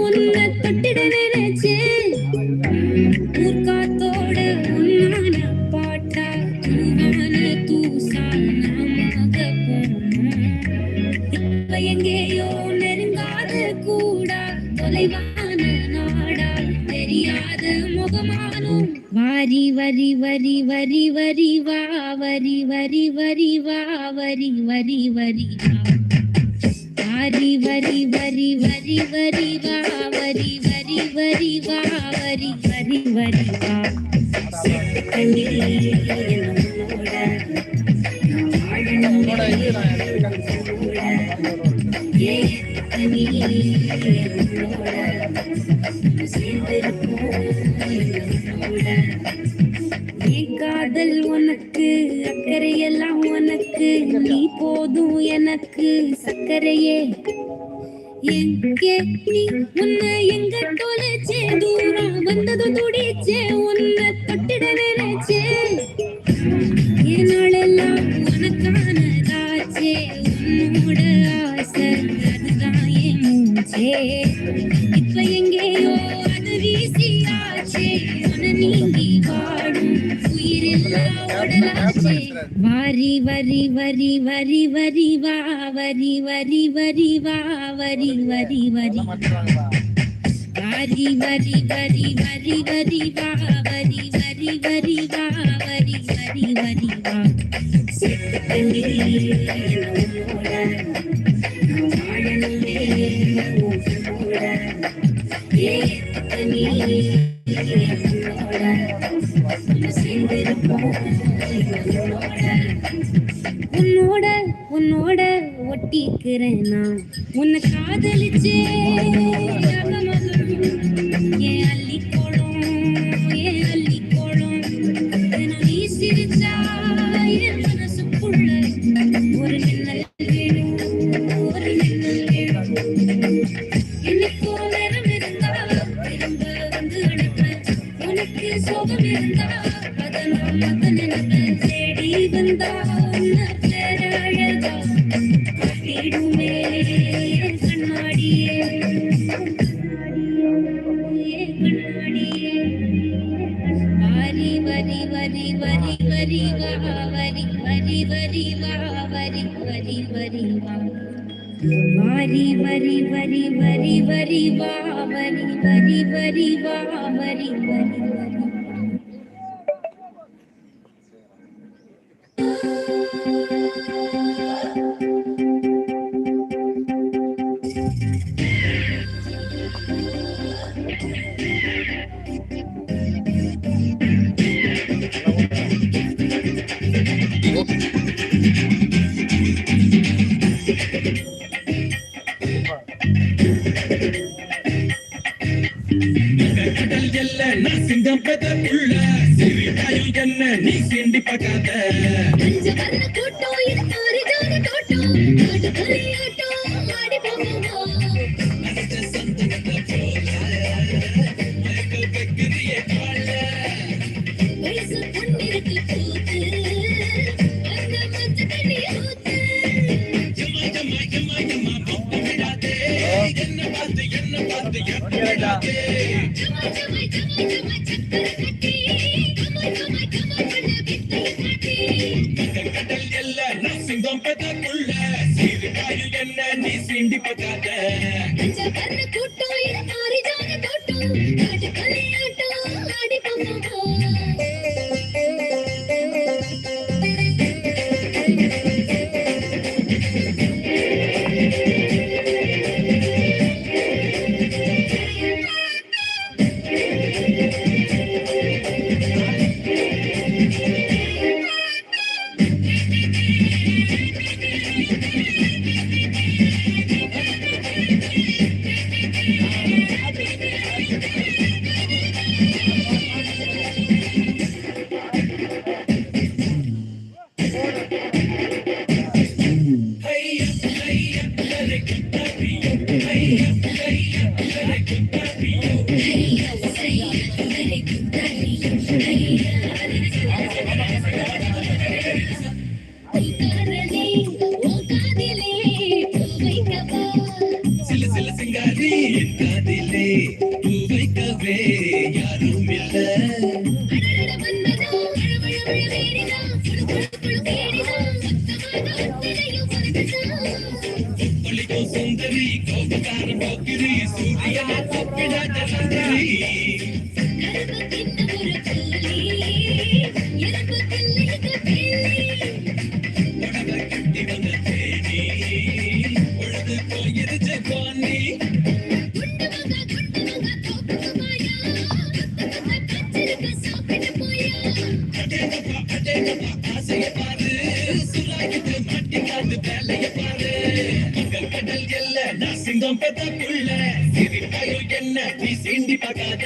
உன்னை தொட்டிட நினைச்சேன் ஊர்காத்தோட உன்னான பாட்டா தூவான தூசா நாமாக போனோம் இப்ப எங்கேயோ நெருங்காத கூடா தொலைவான நாடா தெரியாத முகமானோம் வாரி வரி வரி வரி வரி வா வரி வரி வரி வா வரி வரி வரி வரி வரி வரி வரி வா வரி வரி வரி வா வரி வரி வரி வா காதல் உனக்கு அக்கறையெல்லாம் உனக்கு நீ போதும் எனக்கு சக்கரையே எங்கே நீ உன்னை எங்க தொலைச்சே தூரம் வந்தது துடிச்சே உன்னை தொட்டிட நினைச்சே என்னாலெல்லாம் உனக்கானதாச்சே உன்னோட ஆசை அதுதான் என் மூச்சே இப்ப எங்கேயோ அது வீசியாச்சே உன நீங்கி வாடும் உயிரெல்லாம் உடலாச்சே வாரி வரி வரி வரி வரி வா வரி வரி வரி வா வரி வரி வரி வரி வரி வரி வரி வரி வா வரி வரி வரி வா வரி வரி வரி வா உன்னோட உன்னோட ஒட்டிக்கிறேன் நான் உன்னை காதலிச்சே ஏன் அள்ளிக்கோளும் ஏன் அள்ளிக்கோளும் நீ சிரிச்சா என் மனசுக்குள்ள ஒரு மின்னல் வேணும் ஒரு மின்னல் வேணும் என்னைக்கோ நேரம் இருந்தா திரும்ப வந்து அனுப்பேன் உனக்கு சோகம் இருந்தா அதனால் மத நினைப்பேன் தேடி வந்தா உன்னை பேரழகா காட்டிடுமே கண்ணாடியே கண்ணாடியே வரி வரி வரி வரி வரி வா வரி வரி வரி வா வரி வரி வரி வா வரி வரி வரி வரி வரி வா வரி வரி வரி வா வரி வரி வரி கடல் எல்ல நான் சிங்கம் பெத்த புள்ள சிரிப்பாயும் என்ன நீ சீண்டி பார்க்காத கடல் எல்ல நான் சிங்கம் பெத்த புள்ள சிரிப்பாயும் என்ன நீ சீண்டி பார்க்காத சில சில சிங்காரி காதிலே பூ வைக்கவே யாரும் இல்ல ஒளிகோ சுந்தரி கோபக்கார போக்கிரி சூரியன தப்பிடாத சுந்தரி உடம்ப கட்டி வந்த தேடி பொழுது போயிரு ஜப்பானி ஆசைய பாரு சுலாகிட்டு மாட்டிக்காது வேலைய பாரு உங்கள் கடல் எல்ல நான் சிங்கம் பெத்த புள்ள சிரிப்பாயும் என்ன நீ சீண்டி பார்க்காத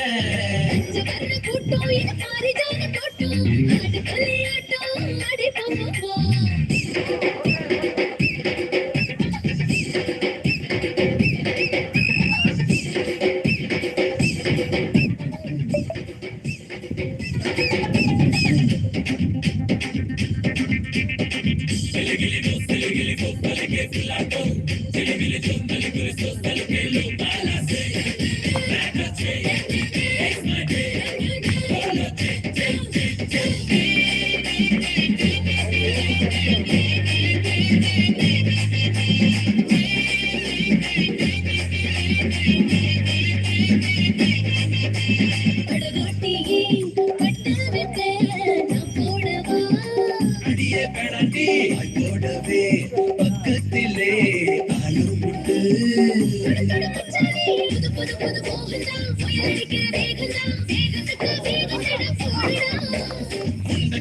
அடியே பேடாண்டி போடவே பக்கத்திலே ஆளும் உண்டு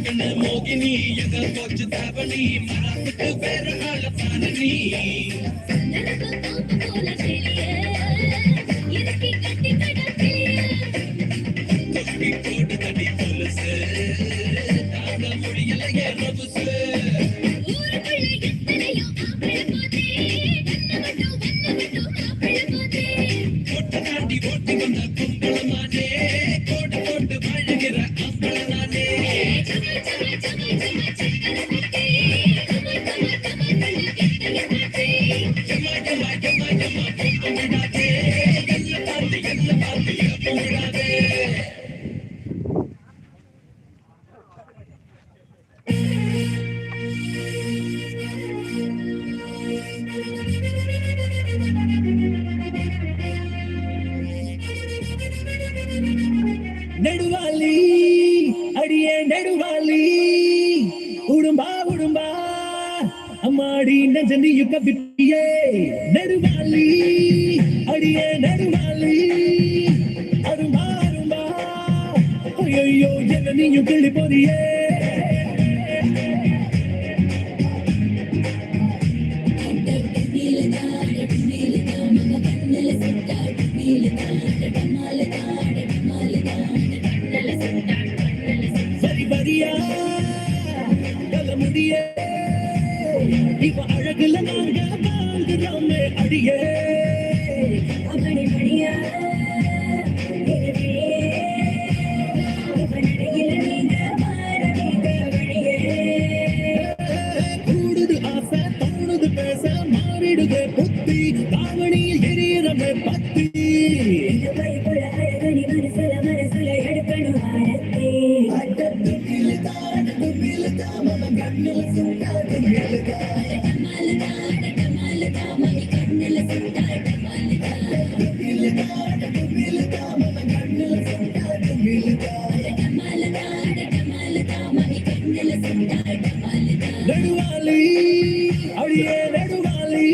கண்ண மோகினி எங்க போச்சு தாவணி மரத்துக்கு வேற ஆள பாரணி தொட்டி போட்டு தடி புலுசு தாங்க முடியல ஏறபுசு ஓட்ட தாண்டி ஓட்டி வந்த கும்பளமானே கோடு போட்டு வாழுகிற அம்பளனானே நெடுவாலி அடியே நெடுவாலி உடும்பா உடும்பா அம்மாடி நெஞ்சனி யுக்க பிட்டியே நெடுவாலி அடியே நெடுவாலி அரும்பா அரும்பா ஐயோ என்ன நீயும் கிள்ளி போறியே அடியே அவனை மணியா கூடுது ஆசை தோணுது பேச மாறிடுது புத்தி தாவணியில் எரியறமே பத்தி நடுவாளி அடியே நடுவாளி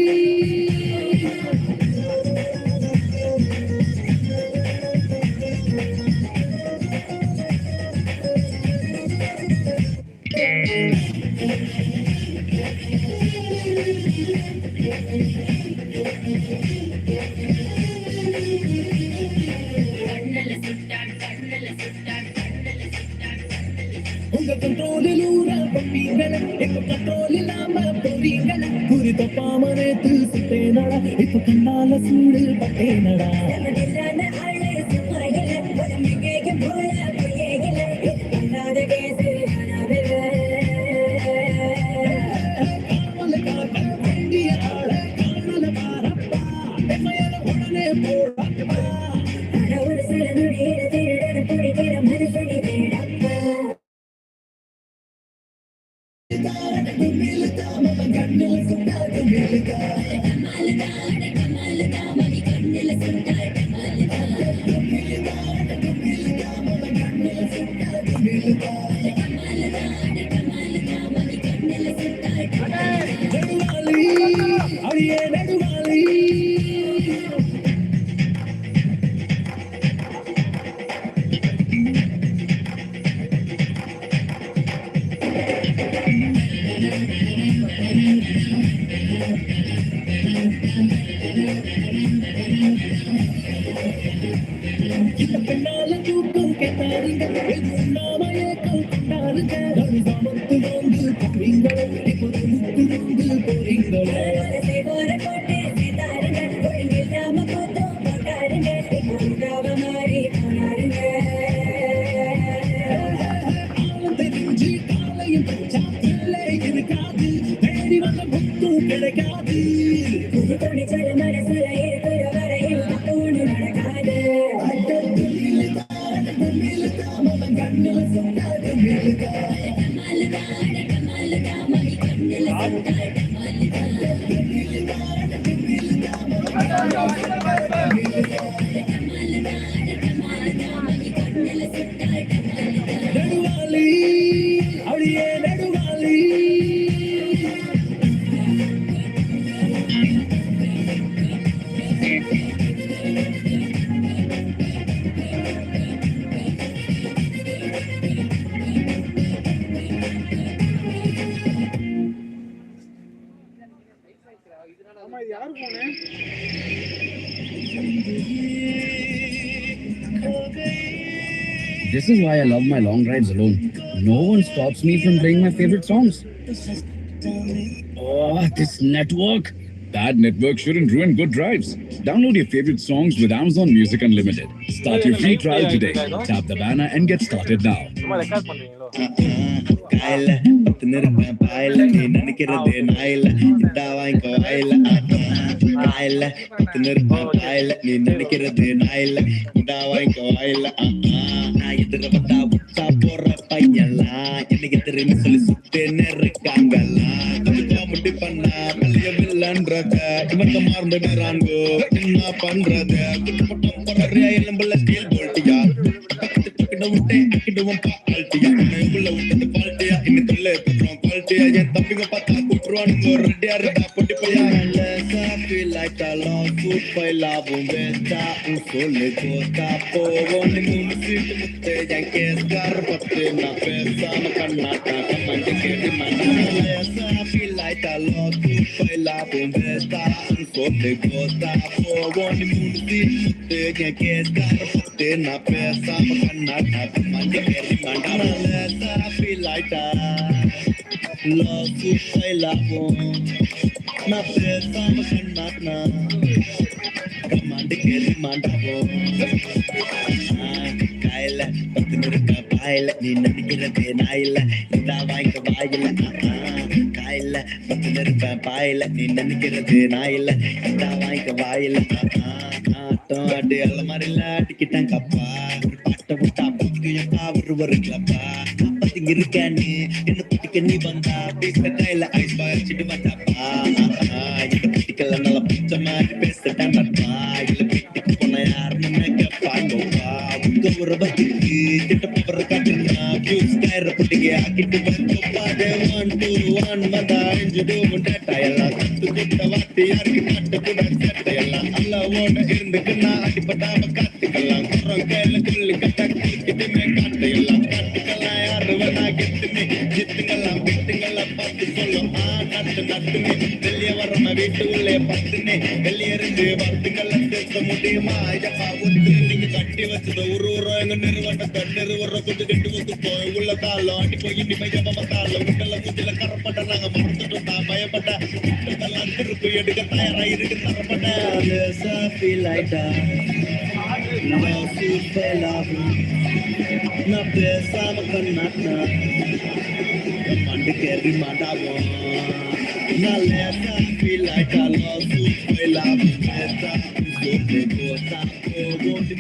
உங்க கண்ட்ரோலில் ஊர பப்பீங்கள எங்க கண்ட்ரோல் இல்லாம போறீங்கள குறி தப்பாம நேத்து சுட்டேனடா இப்ப கண்ணால சூடு பட்டேனடா உடனே போடப்பா நடுவாளி அடியே நடுவாளி இந்த பெண்ணால தூக்கம் கேட்டாருங்க எது உண்ணாம ஏக்கம் கொண்டாருங்க நடு சாமத்து வந்து போறீங்களோ இப்போ முத்து வந்து போறீங்களோ தெரிஞ்சு காலையும் சாப்பில்லை இருக்காது தேடி வந்த முத்து கிடைக்காது நடுவாளி அடியே நடுவாளி This is why I love my long drives alone. No one stops me from playing my favorite songs. Oh, this network. Bad network shouldn't ruin good drives. Download your favorite songs with Amazon Music Unlimited. Start your free trial today. Tap the banner and get started now. சும்மா record பண்றீங்களோ? காயில பத்து நிறுப்பேன் பாயில நீ நினைக்கிறது நாயில இதா வாங்கிக்கோ வாயில காயில பத்து நிறுப்பேன் பாயில நீ நினைக்கிறது நாயில இதா வாங்கிக்கோ வாயில நான் எதிர வந்தா உச்சா போற பையன்லாம் என்னைக்கு திரும்பி சொல்லி சுத்தேன்னு இருக்காங்கல்ல முடி பண்ணா வில்லன்றத இவங்க மறந்துடுறாங்கோ என்ன பண்றது குட்டுப்பட்டம் போடுறியா எலும்புல ஸ்டீல் போல்ட்டியா விட்டே அக்கிடுவோம் பால்ட்டியா எலும்புல விட்டது பால்ட்டியா இன்னும் தொல்லை பத்திரம் பால்ட்டியா என் தம்பிங்க பார்த்தா கூட்டுருவானுங்க ரெடியா இருந்தா பொட்டி பையா feel like a long food பைலாவும் வேஸ்டா சொல்லு கோஸ்டா போவோம் மூணு சீட்டு முத்தே என் கேஸ்கார் பத்து நான் பேசாம கண்ணாட்டா கம்மண்டு கேட்டு மண்ணா feel like a long food பைலாவும் வேஸ்டா சொல்லு கோஸ்டா போவோம் மூணு சீட்டு முத்தே என் கேஸ்கார் பத்து நான் பேசாம கண்ணாட்டா கம்மண்டு கேட்டு மண்ணா feel like a long food பைலாவும் நான் பேசாம கண்ணாட்டா எரிமாண்டாவும் காயில பத்து நிறுக்க பாயில நீ நினைக்கிறது நாயில இந்த வாய்க்க வாயில காயில பத்து நிறுக்க பாயில நீ நினைக்கிறது நாயில இந்த வாய்க்க வாயில ஆட்டம் ஆட்டு அல்ல மாதிரில ஆட்டிக்கிட்டான் கப்பா ஒரு பாட்டை விட்டா எப்பா ஒரு கிளப்பா பத்திங்க இருக்கான்னு என்ன குட்டிக்க நீ வந்தா பேச கையில ஐஸ் பாய்ச்சிட்டு வந்தாப்பா இந்த குட்டிக்கெல்லாம் நல்லா பிடிச்ச மாதிரி பேசிட்டான் இல்ல வீட்டுக்கு போன யாருன்னு கேட்பாங்கப்பா உங்க ஒரு பத்திக்கு திட்ட போற காட்டுனா வியூஸ் கயிற புட்டிக்கு ஆக்கிட்டு வந்தோப்பாதே 1 2 1 மதா இஞ்சுடு முட்டாட்டா எல்லாம் கத்து குட்ட வார்த்தை யாருக்கு காட்டு கூட சட்டை எல்லாம் அல்லாவோட இருந்துக்குன்னா அடிப்படாம காத்துக்கலாம் குறம் கையில கொல்லி கட்டா கிட்டுமே காட்டு எல்லாம் காட்டுக்கலாம் யாரு வேணா கெட்டுமே ஜித்துங்கெல்லாம் விட்டுங்கெல்லாம் பார்த்து சொல்லும் நட்டுமே வெளியே வர்றம வீட்டு உள்ளே பத்துனே வெளியே இருந்து வார்த்தைங்கெல்லாம் சேர்த்த முடியுமா ஐயப்பா ஒத்து நீங்க கட்டி வச்சது ஒரு எங்க நிறுவனத்தை நிறுவன கொஞ்சம் கட்டி வந்து போய் உள்ள காலம் அடி போய் இன்னி பையன் தாளம் உங்கள முஞ்சில கரப்பட்ட நாங்க மறந்துட்டோம்டா பயப்பட்ட கிட்டத்தெல்லாம் திருப்பி எடுக்க தயாரா இருக்கு தரப்பட்ட ஃபீல் ஆயிட்டா நான் பேசாம கண்ணாட்டா மண்டுக்கு எரிமாண்டாவும் நல்ல ஃபீல் ஆயிட்டா ஃபீல் ஆகும் பேசா போட்டா போட்டு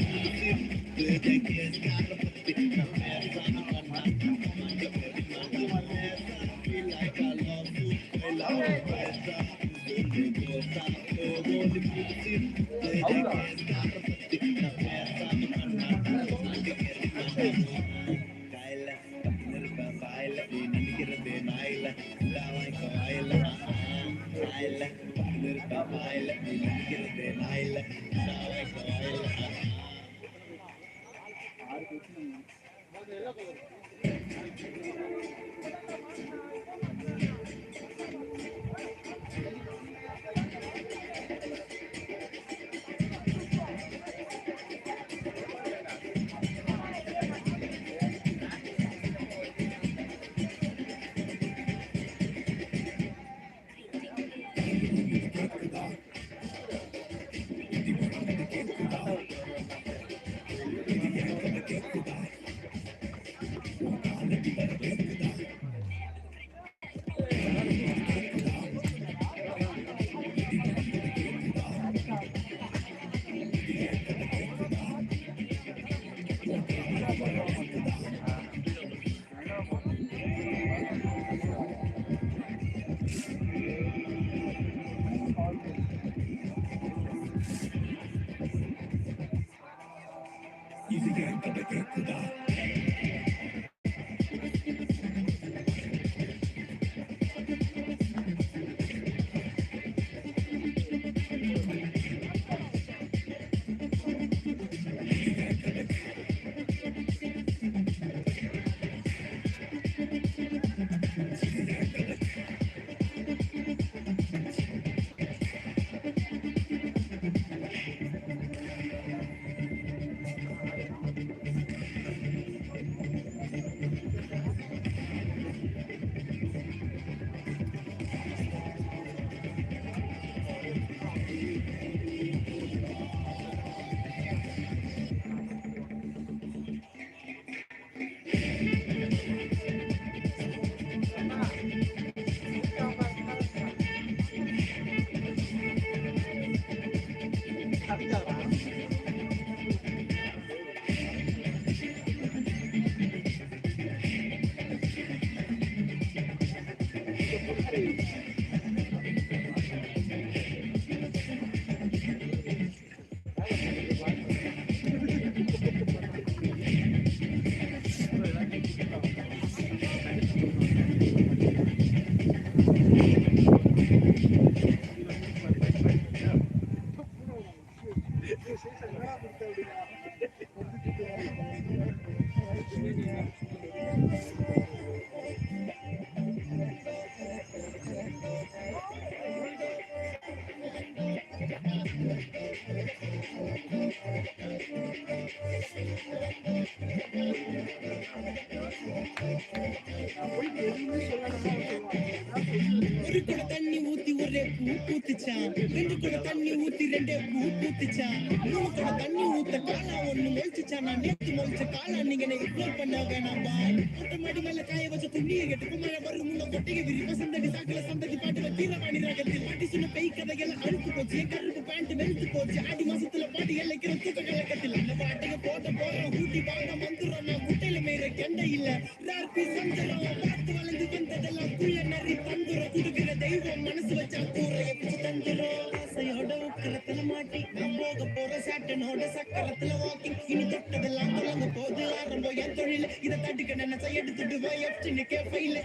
ஒரு குடம் தண்ணி ஊத்தி ஒரே பூ பூத்துச்சான் 2 குடம் கூட தண்ணி ஊத்தி 2 பூத்துச்சான் 3 கூட தண்ணி ஊத்த காலா ஒண்ணு மொழிச்சுச்சான் நான் நேத்து மொழிச்ச காலா நீங்க என்ன இக்னோர் பண்ண வேணாம்பா மொட்டை மாடி மேல காய வச்ச துணியை கெட்டு மழை வரும் முன்ன கொட்டையை விரிப்ப சந்தடி சாக்கல சந்தடி பாட்டுல தீரவாணி ராகத்தில் பாட்டி சொன்ன பெய் கதையெல்லாம் அழுத்து போச்சு என் கருப்பு பேண்ட் வெளுத்து போச்சு ஆடி மாசத்துல பாட்டி எல்லைக்கிற தூக்க கலக்கத்தில் அந்த பாட்டுக்கு போறோம் ஊட்டி வாங்க வந்துடும் நான் குட்டையில மேற கெண்டை இல்ல ரார்பி சஞ்சலம் பார்த்து வளைஞ்சு வந்ததெல்லாம் குள்ள நரி தந்துரும் குடுக்கிற தெய்வம் மனசு வச்சா கூரைய பிச்சு தந்துரும் ஆசையோட உக்கரத்துல மாட்டி நான் போக போற சாட்டனோட சக்கரத்துல வாக்கிங் இனி தொட்டதெல்லாம் தொடங்க போது ஆரம்பம் என் தொழில் இதை தட்டுக்க நினைச்சா எடுத்துட்டு போய் எஃப்டின்னு கேப்பையில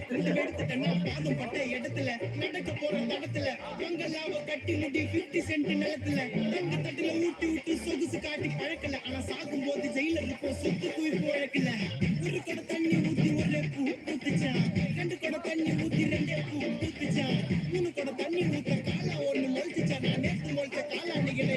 எடுத்துட்டேன் நான் பாதம் பட்ட இடத்துல நடக்க போற தடத்துல மங்களாவ கட்டி முடி 50 சென்ட் நிலத்துல தங்க தட்டுல ஊட்டி சொகுசு காட்டி பழக்கல ஆனா சாகும் போது ஜெயில இருப்போம் சொத்து குவிப்பு வழக்கல ஒரு கூட தண்ணி ஊத்தி 1 பூ பூத்துச்சான் 2 கூட தண்ணி ஊத்தி 2 பூ பூத்துச்சான் 3 கூட தண்ணி ஊத்த காலா ஒண்ணு மொழிச்சுச்சான் நான் நேத்து மொழிச்ச காலா நிகழை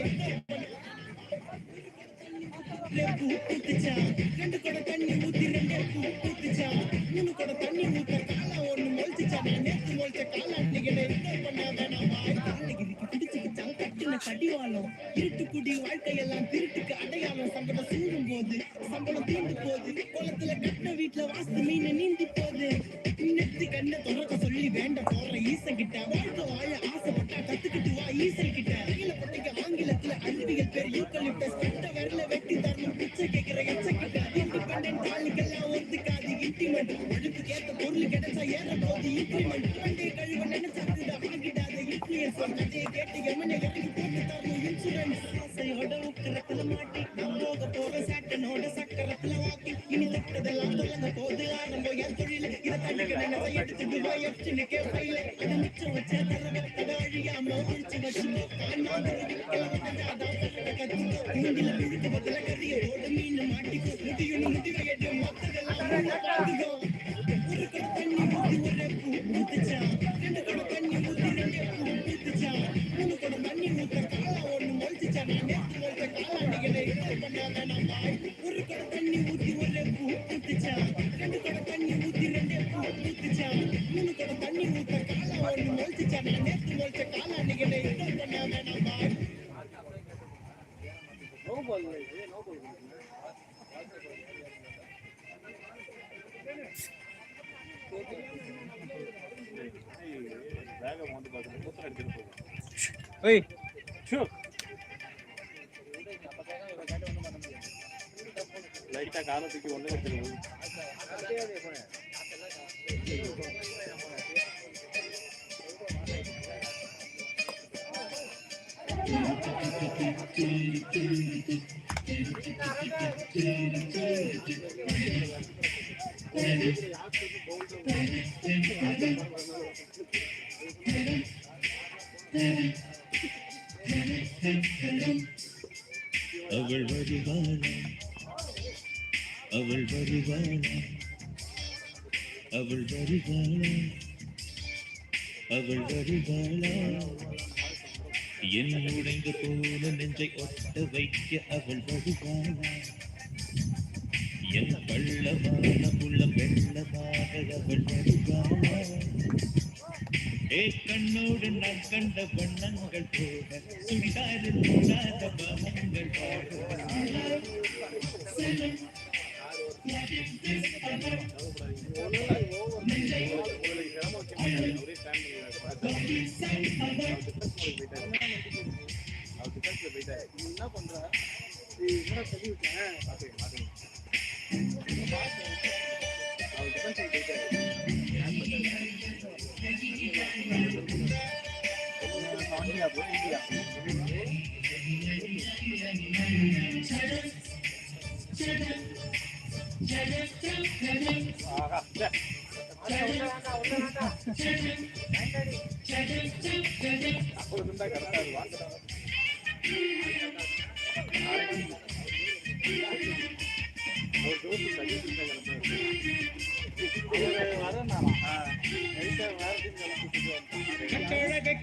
பூ பூத்துச்சான் 2 கூட தண்ணி ஊத்தி 2 பூ பூத்துச்சான் 3 கூட தண்ணி ஊத்த காலா ஒண்ணு மொழிச்சுச்சான் நான் நேத்து மொழிச்ச காலா நிகழை பண்ண வேணாமா காலகிரிக்கு பிடிச்சுக்கிச்சான் கட்டின கடிவாளம் இருட்டு குடி வாழ்க்கையெல்லாம் திருட்டுக்கு அடையாளம் சம்பளம் சூடும் போது சம்பளம் தீண்டு போது குளத்துல கட்டின வீட்டுல வாஸ்து மீன் நீந்தி போகுது நெத்தி கண்ண தொடக்க சொல்லி வேண்ட போற ஈசன் கிட்ட வாழ்க்கை வாழ ஆசைப்பட்டா கத்துக்கிட்டு வா ஈசன் கிட்ட கையில பட்டிக்க ஆங்கிலத்துல அறிவியல் பேர் யூக்கலிப்டஸ் கட்ட விரல வெட்டி தரணும் பிச்சை கேட்கிற எச்ச கிட்ட இண்டிபெண்டன்ட் ஆளுக்கெல்லாம் ஒத்துக்காது இன்டிமெண்ட் அடுப்புக்கு ஏத்த பொருள் கிடைச்சா ஏற போது இன்க்ரிமெண்ட் வண்டியை கழுவ நினைச்சா கூட ஆகிடாத இன்ஃபுளுன்ஸ் கதையை கேட்டு எமனை இறங்கி போட்டு தரணும் இன்சூரன்ஸ் ஆசையோட உக்கரத்துல மாட்டி நான் போக போற சாட்டனோட சக்கரத்துல வாக்கி இனி தொட்டதெல்லாம் தொடங்க போது ஆரம்பம் என் தொழில் இதை தட்டுக்க நினைச்சா எடுத்துட்டு போய் எஃப்டின்னு கேப்பையில அதை மிச்சம் வச்ச தரவை கடை அழியாம ஒழிச்சு வச்சுக்கோ மூங்கில புழுக்க பதில கறிய ஓட மீன் மாட்டிக்கோ முடிவை எட்டு மொத்ததெல்லாம் பாத்துக்கோ ஒரு கடை தண்ணி ஊத்தி 1 பூ ஊத்துச்சான் 2 கடை தண்ணி ஊத்தி 2 பூ ஊத்துச்சான் 3 கடை தண்ணி ஊத்த காலா ஒண்ணு மொழிச்சுச்சான் நான் நேத்து மொழிச்ச காலா நிகழை பண்ண வேணாமா ஒரு கடை தண்ணி ஊத்தி 1 பூ ஊத்துச்சான் 2 கடை தண்ணி ஊத்தி 2 பூ ஊத்துச்சான் 3 கடை தண்ணி ஊத்த காலா ஒண்ணு மொழிச்சுச்சான் நான் நேத்து மொழிச்ச காலா நிகழை பண்ண வேணாமா வேகம் வந்து பாருங்க மூத்திரம் எடுத்துட்டு போகுது ஏய் லைட்டா காலத்துக்கு ஒண்ணு எடுத்துருவோம் அவள் வருவாளா அவள் வருவாளா அவள் வருவாளா அவள் வருவாளா என் உடைந்து போன நெஞ்சை ஒட்ட வைக்க அவள் வருவாளா என் பள்ளமான உள்ளம் வெள்ளமாக அவள் வருவாளா ஏ கண்ணோடு நான் கண்ட வண்ணங்கள் போக சுடிதாரில் இல்லாத பாவங்கள் என்ன பண்ற சொல்லி விட்டேன்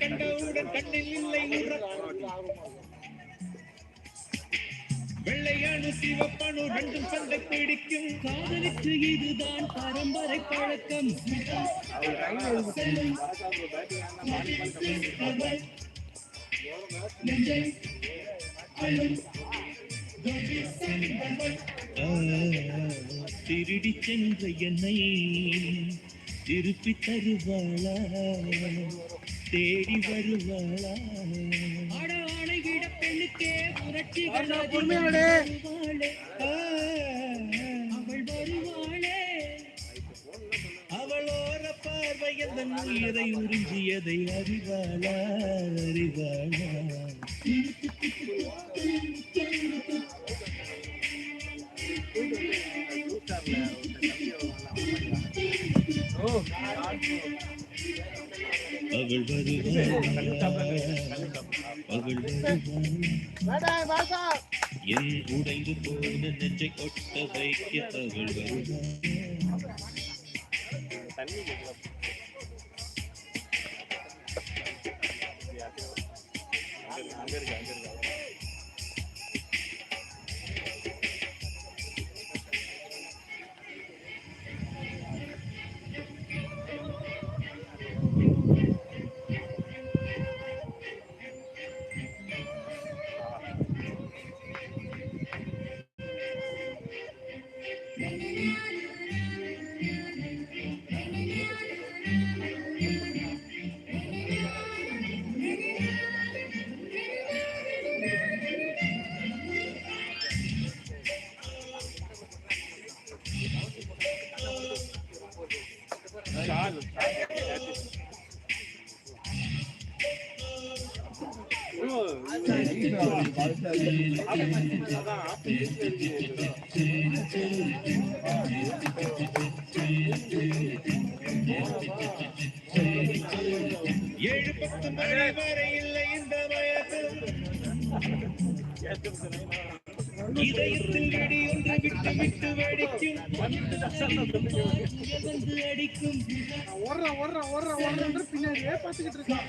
கண்டவுடன் கண்ணில் இல்லை வெள்ளையானு சிவப்பனு ரெண்டும் சண்டை பிடிக்கும் காதலுக்கு இதுதான் பரம்பரை பழக்கம் திருடி சென்ற என்னை திருப்பி தருவாளா, தேடி வருவாளா? ஆணைகிட பெண்ணுக்கே புரட்சிகள் அவள் வருவாளே. அவளோர பார்வை எந்த உயிரை உறிஞ்சியதை அறிவாளா, அறிவாளா? அவள் வருவாளா, என் உடைந்து போன நெஞ்சை ஒட்ட வைக்க அவள் வருவாளா? ஏழு பத்து மணி வரை இல்லை இந்த மயக்கம், இதயத்தில் வெடி ஒன்று விட்டு விட்டு வெடிக்கும், வந்து அடிக்கும். பின்னாடியே பார்த்துக்கிட்டு இருக்கான்.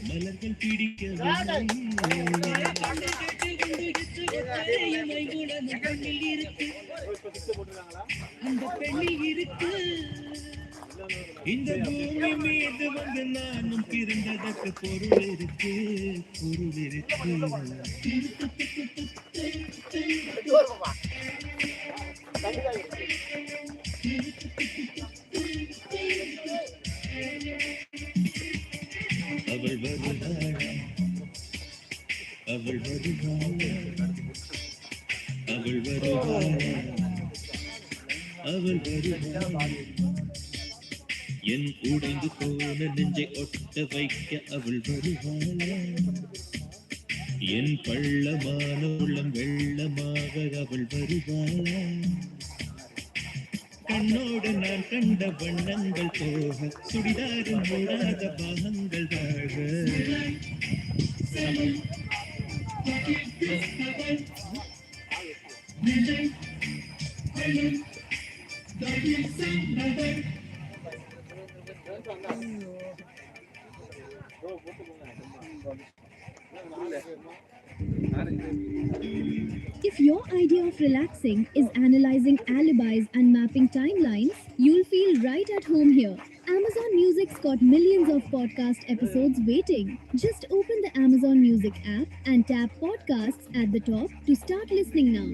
மலர்கள் பிடிக்க அந்த பெண்ணில் இருக்கு. இந்த பூமி மீது வந்து நானும் பிறந்ததற்கு பொருள் இருக்கு, பொருள் இருக்கு. அவள் வருவாளா, அவள் வருவாளா, அவள் வருவாளா, அவள் வருவாளா? என் உடைந்து போன நெஞ்சை ஒட்ட வைக்க அவள் வருவாளா? என் பள்ளமான உள்ளம் வெள்ளமாக அவள் வருவாளா? கண்ணோடு நான் கண்ட வண்ணங்கள் போக, சுடிதாரும் மூடாத பாகங்கள் வாழ. If your idea of relaxing is analyzing alibis and mapping timelines, you'll feel right at home here. Amazon Music's got millions of podcast episodes waiting. Just open the Amazon Music app and tap podcasts at the top to start listening now.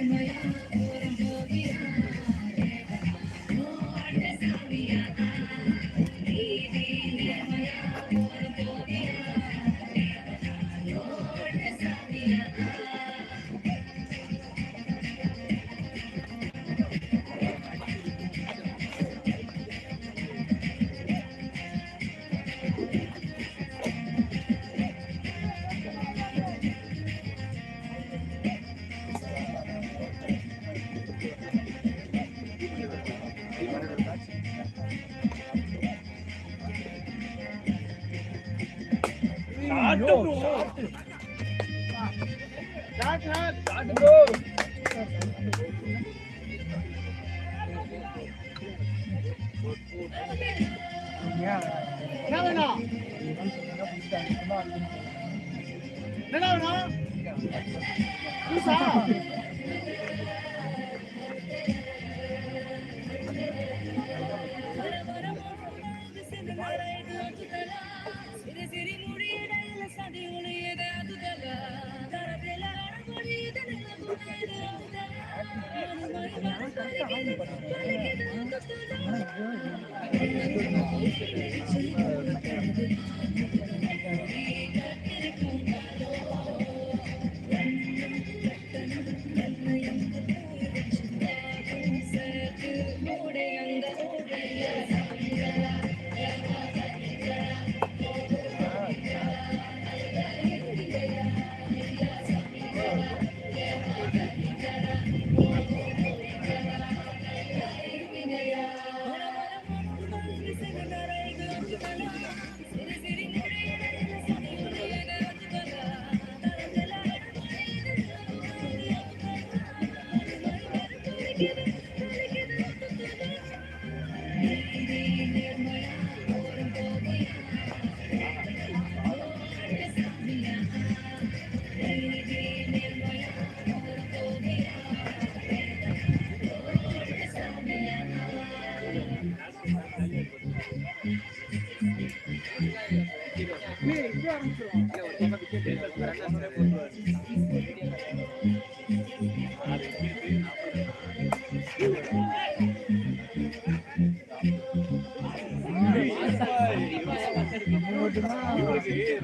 Maya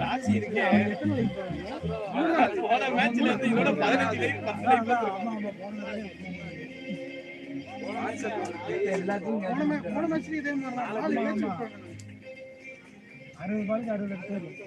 ராசி இருக்கு. போன மேட்ச்ல இருந்து இதோட 15 like 10 like எல்லாத்தையும் போன மேட்ச்ல இதே மாதிரி 60 பாலுக்கு 60 பேர்.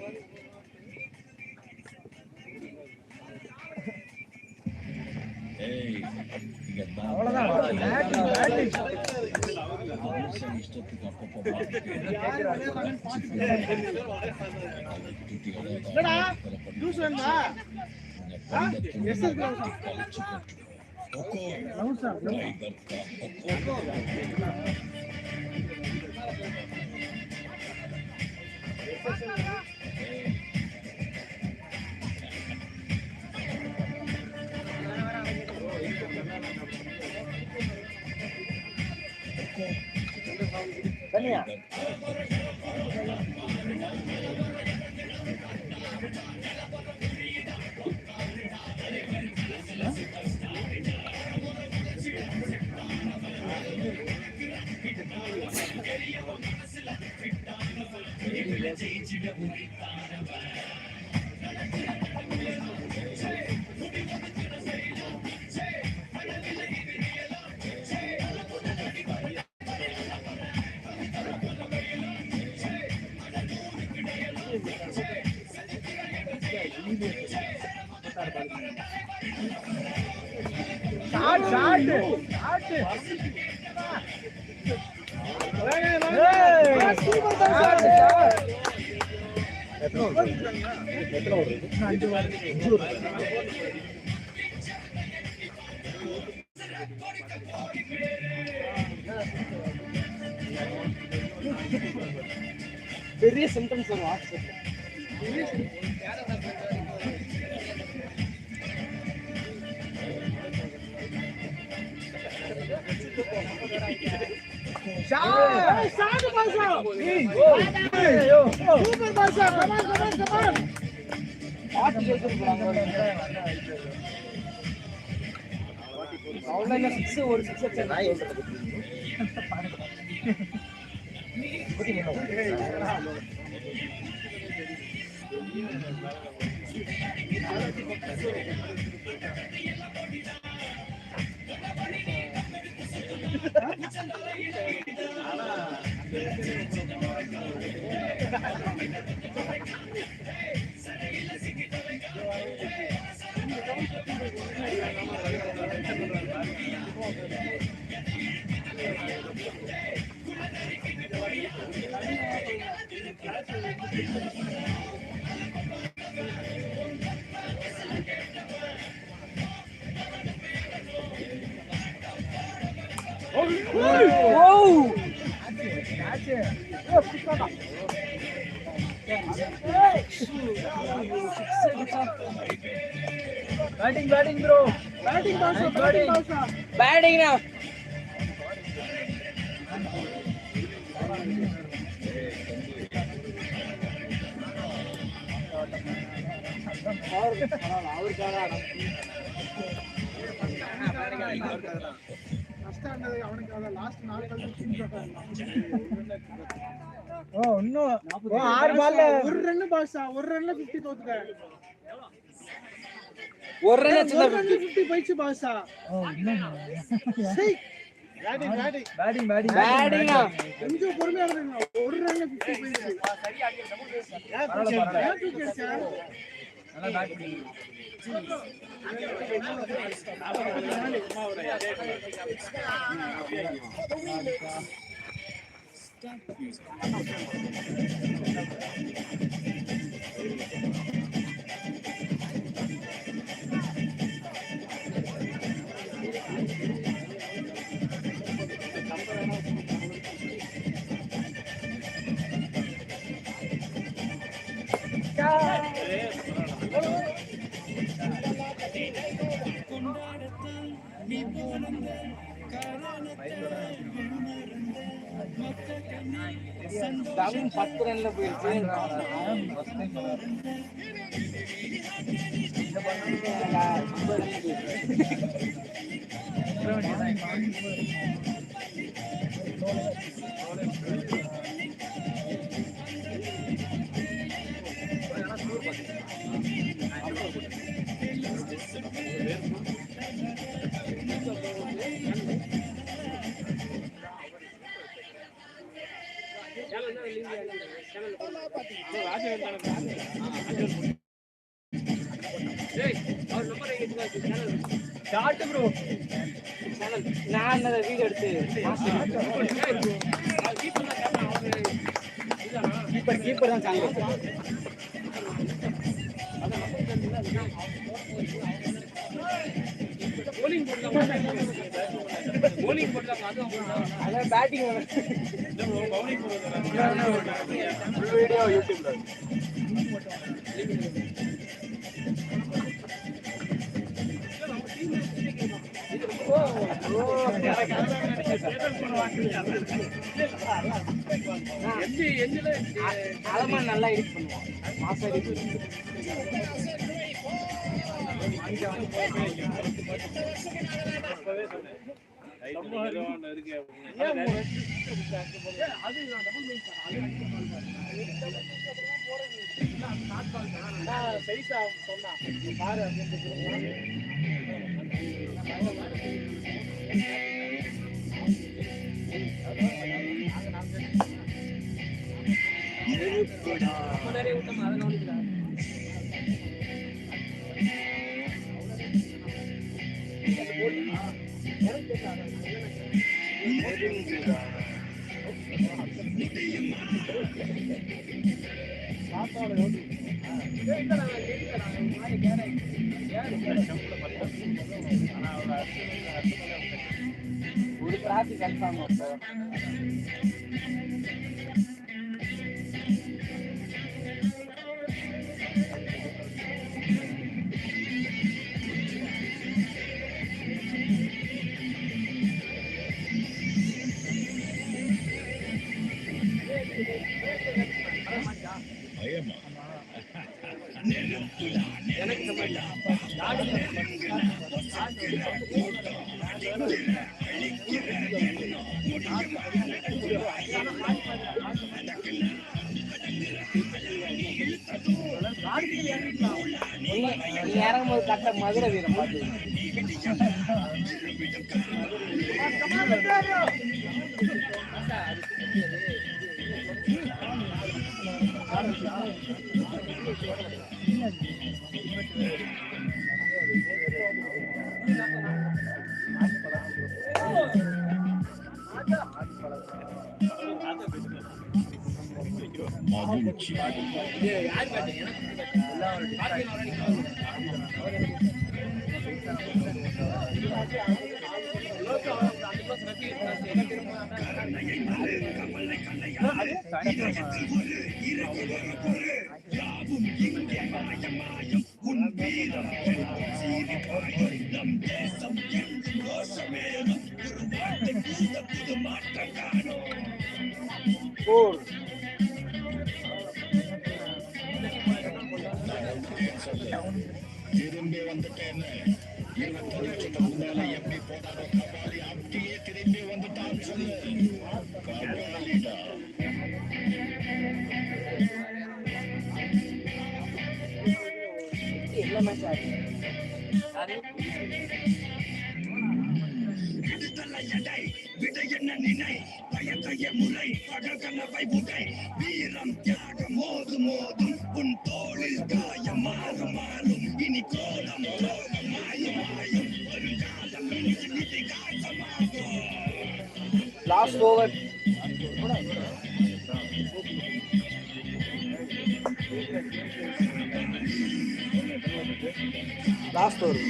பெரிய சிம்டம்ஸ் வரும் வாட்ஸ்அப்ல. Batting bro. Batting Basha. Batting now. ஆறு பால்ல ஒரு ரன் பாஷா, ஒரு ரன்ல 50 தோத்துட்டேன். ஒரு ரன் 50 போயிச்சு பாஷா. பேட்டிங் கொஞ்சம் பொறுமையா இருங்க. ஒரு ரன்ல 50 போயிச்சு. நல்லா பேட் பண்ணீங்க. பத்து ரன்ல போயிருக்கு. நான் வீடியோ எடுத்து கீப்பர் தான் சேனல். அதான் பேட்டிங் வீடியோ யூடியூப்ல அலமா நல்லா எடிட் பண்ணுவான். மாசம் எடிட் ஒரு டிராஃபிக் கன்ஃபார்ம் சார். இறங்கும்போது கட்ட மதுரை வீரம் பார்த்து யார் திரும்பி வந்துட்டேன்னு 20 லட்சத்துக்கு மேல எப்படி போனாரோ கபாலி அப்படியே திரும்பி வந்துட்டான்னு சொல்லு. கபாலிடா. வீரம் தியாகம் மோது மோதும் உன் தோளில் காயம் மாறும் மாறும் இனி கோலம் கோலம் மாயம் மாயம் ஒரு காலம் இது காசமாகும். Last over last over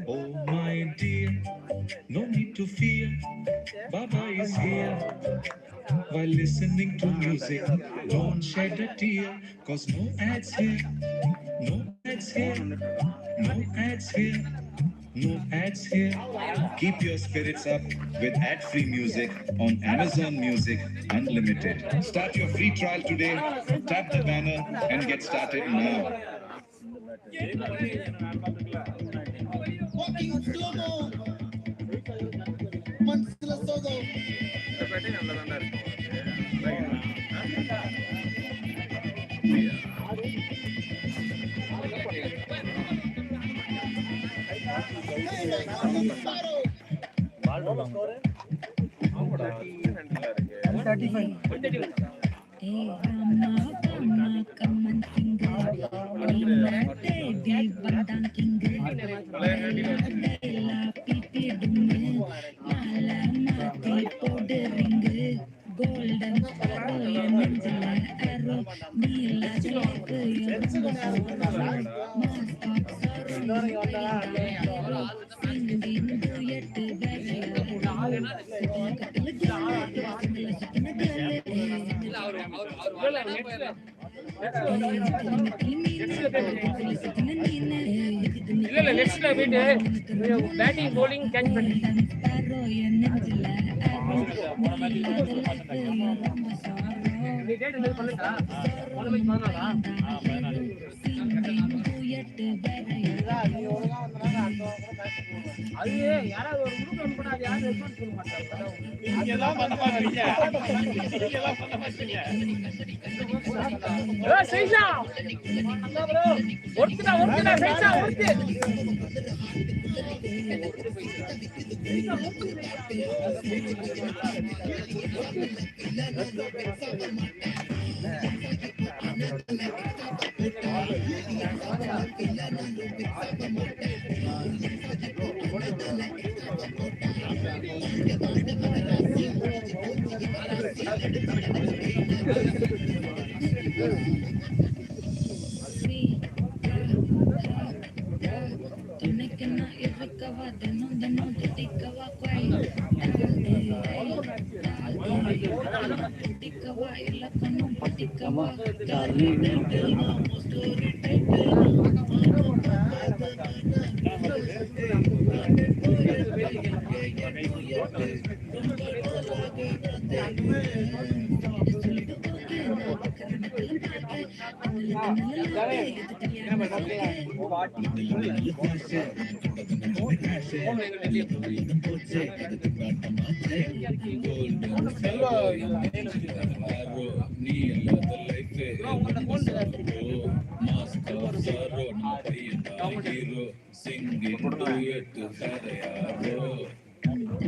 Oh my dear, no need to fear, Baba is here. While listening to music, don't shed a tear, cause no ads here, no ads here, no ads here, no ads here. Keep your spirits up with ad-free music on Amazon Music Unlimited. Start your free trial today, tap the banner and get started now. Walking on slow-mo. மனசுல சோகம். இந்த பேட்டை நல்லதாண்டா இருக்கும். இல்ல நெக்ஸ்ட்ல போயிட்டு batting bowling catch பண்ணி நீ date என்ன பண்ணடா 14 அது யாராவது ஒரு குரூப் ரன் பண்ணா அது யாரும் ரெஸ்பான்ஸ் பண்ண மாட்டாங்க. நீங்க எல்லாம் பண்ண மாட்டீங்க. நீங்க எல்லாம் பண்ண மாட்டீங்க. ஏய் சைசா அண்ணா bro ஒருத்தனா சைசா ஒருத்து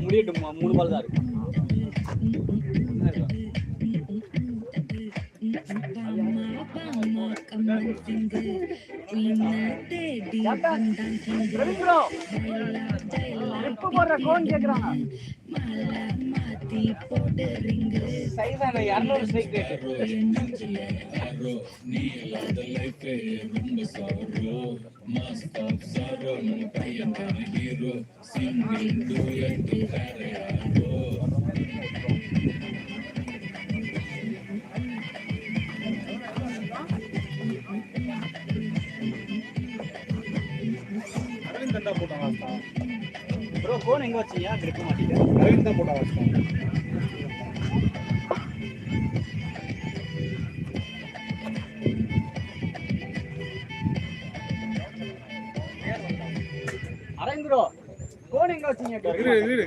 முடியட்டும் 3 பால் தான் இருக்கு. எப்ப போடுற கோன் கேக்குறாங்க. சைதான 200 ஸ்ட்ரைக் ரேட். ப்ரோ கோன் எங்க வச்சீங்க? கிரிப் மாட்டீங்க. ரவின் தான் போட்டா வச்சோம். அரவிந்த் ப்ரோ கோன் எங்க வச்சீங்க? இரு.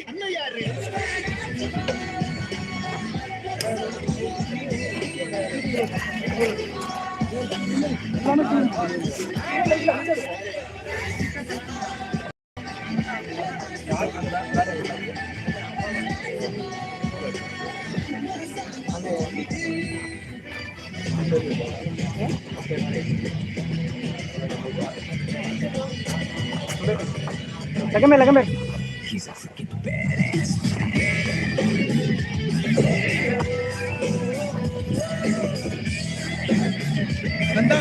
அண்ணா யாரு? லகமே நந்தா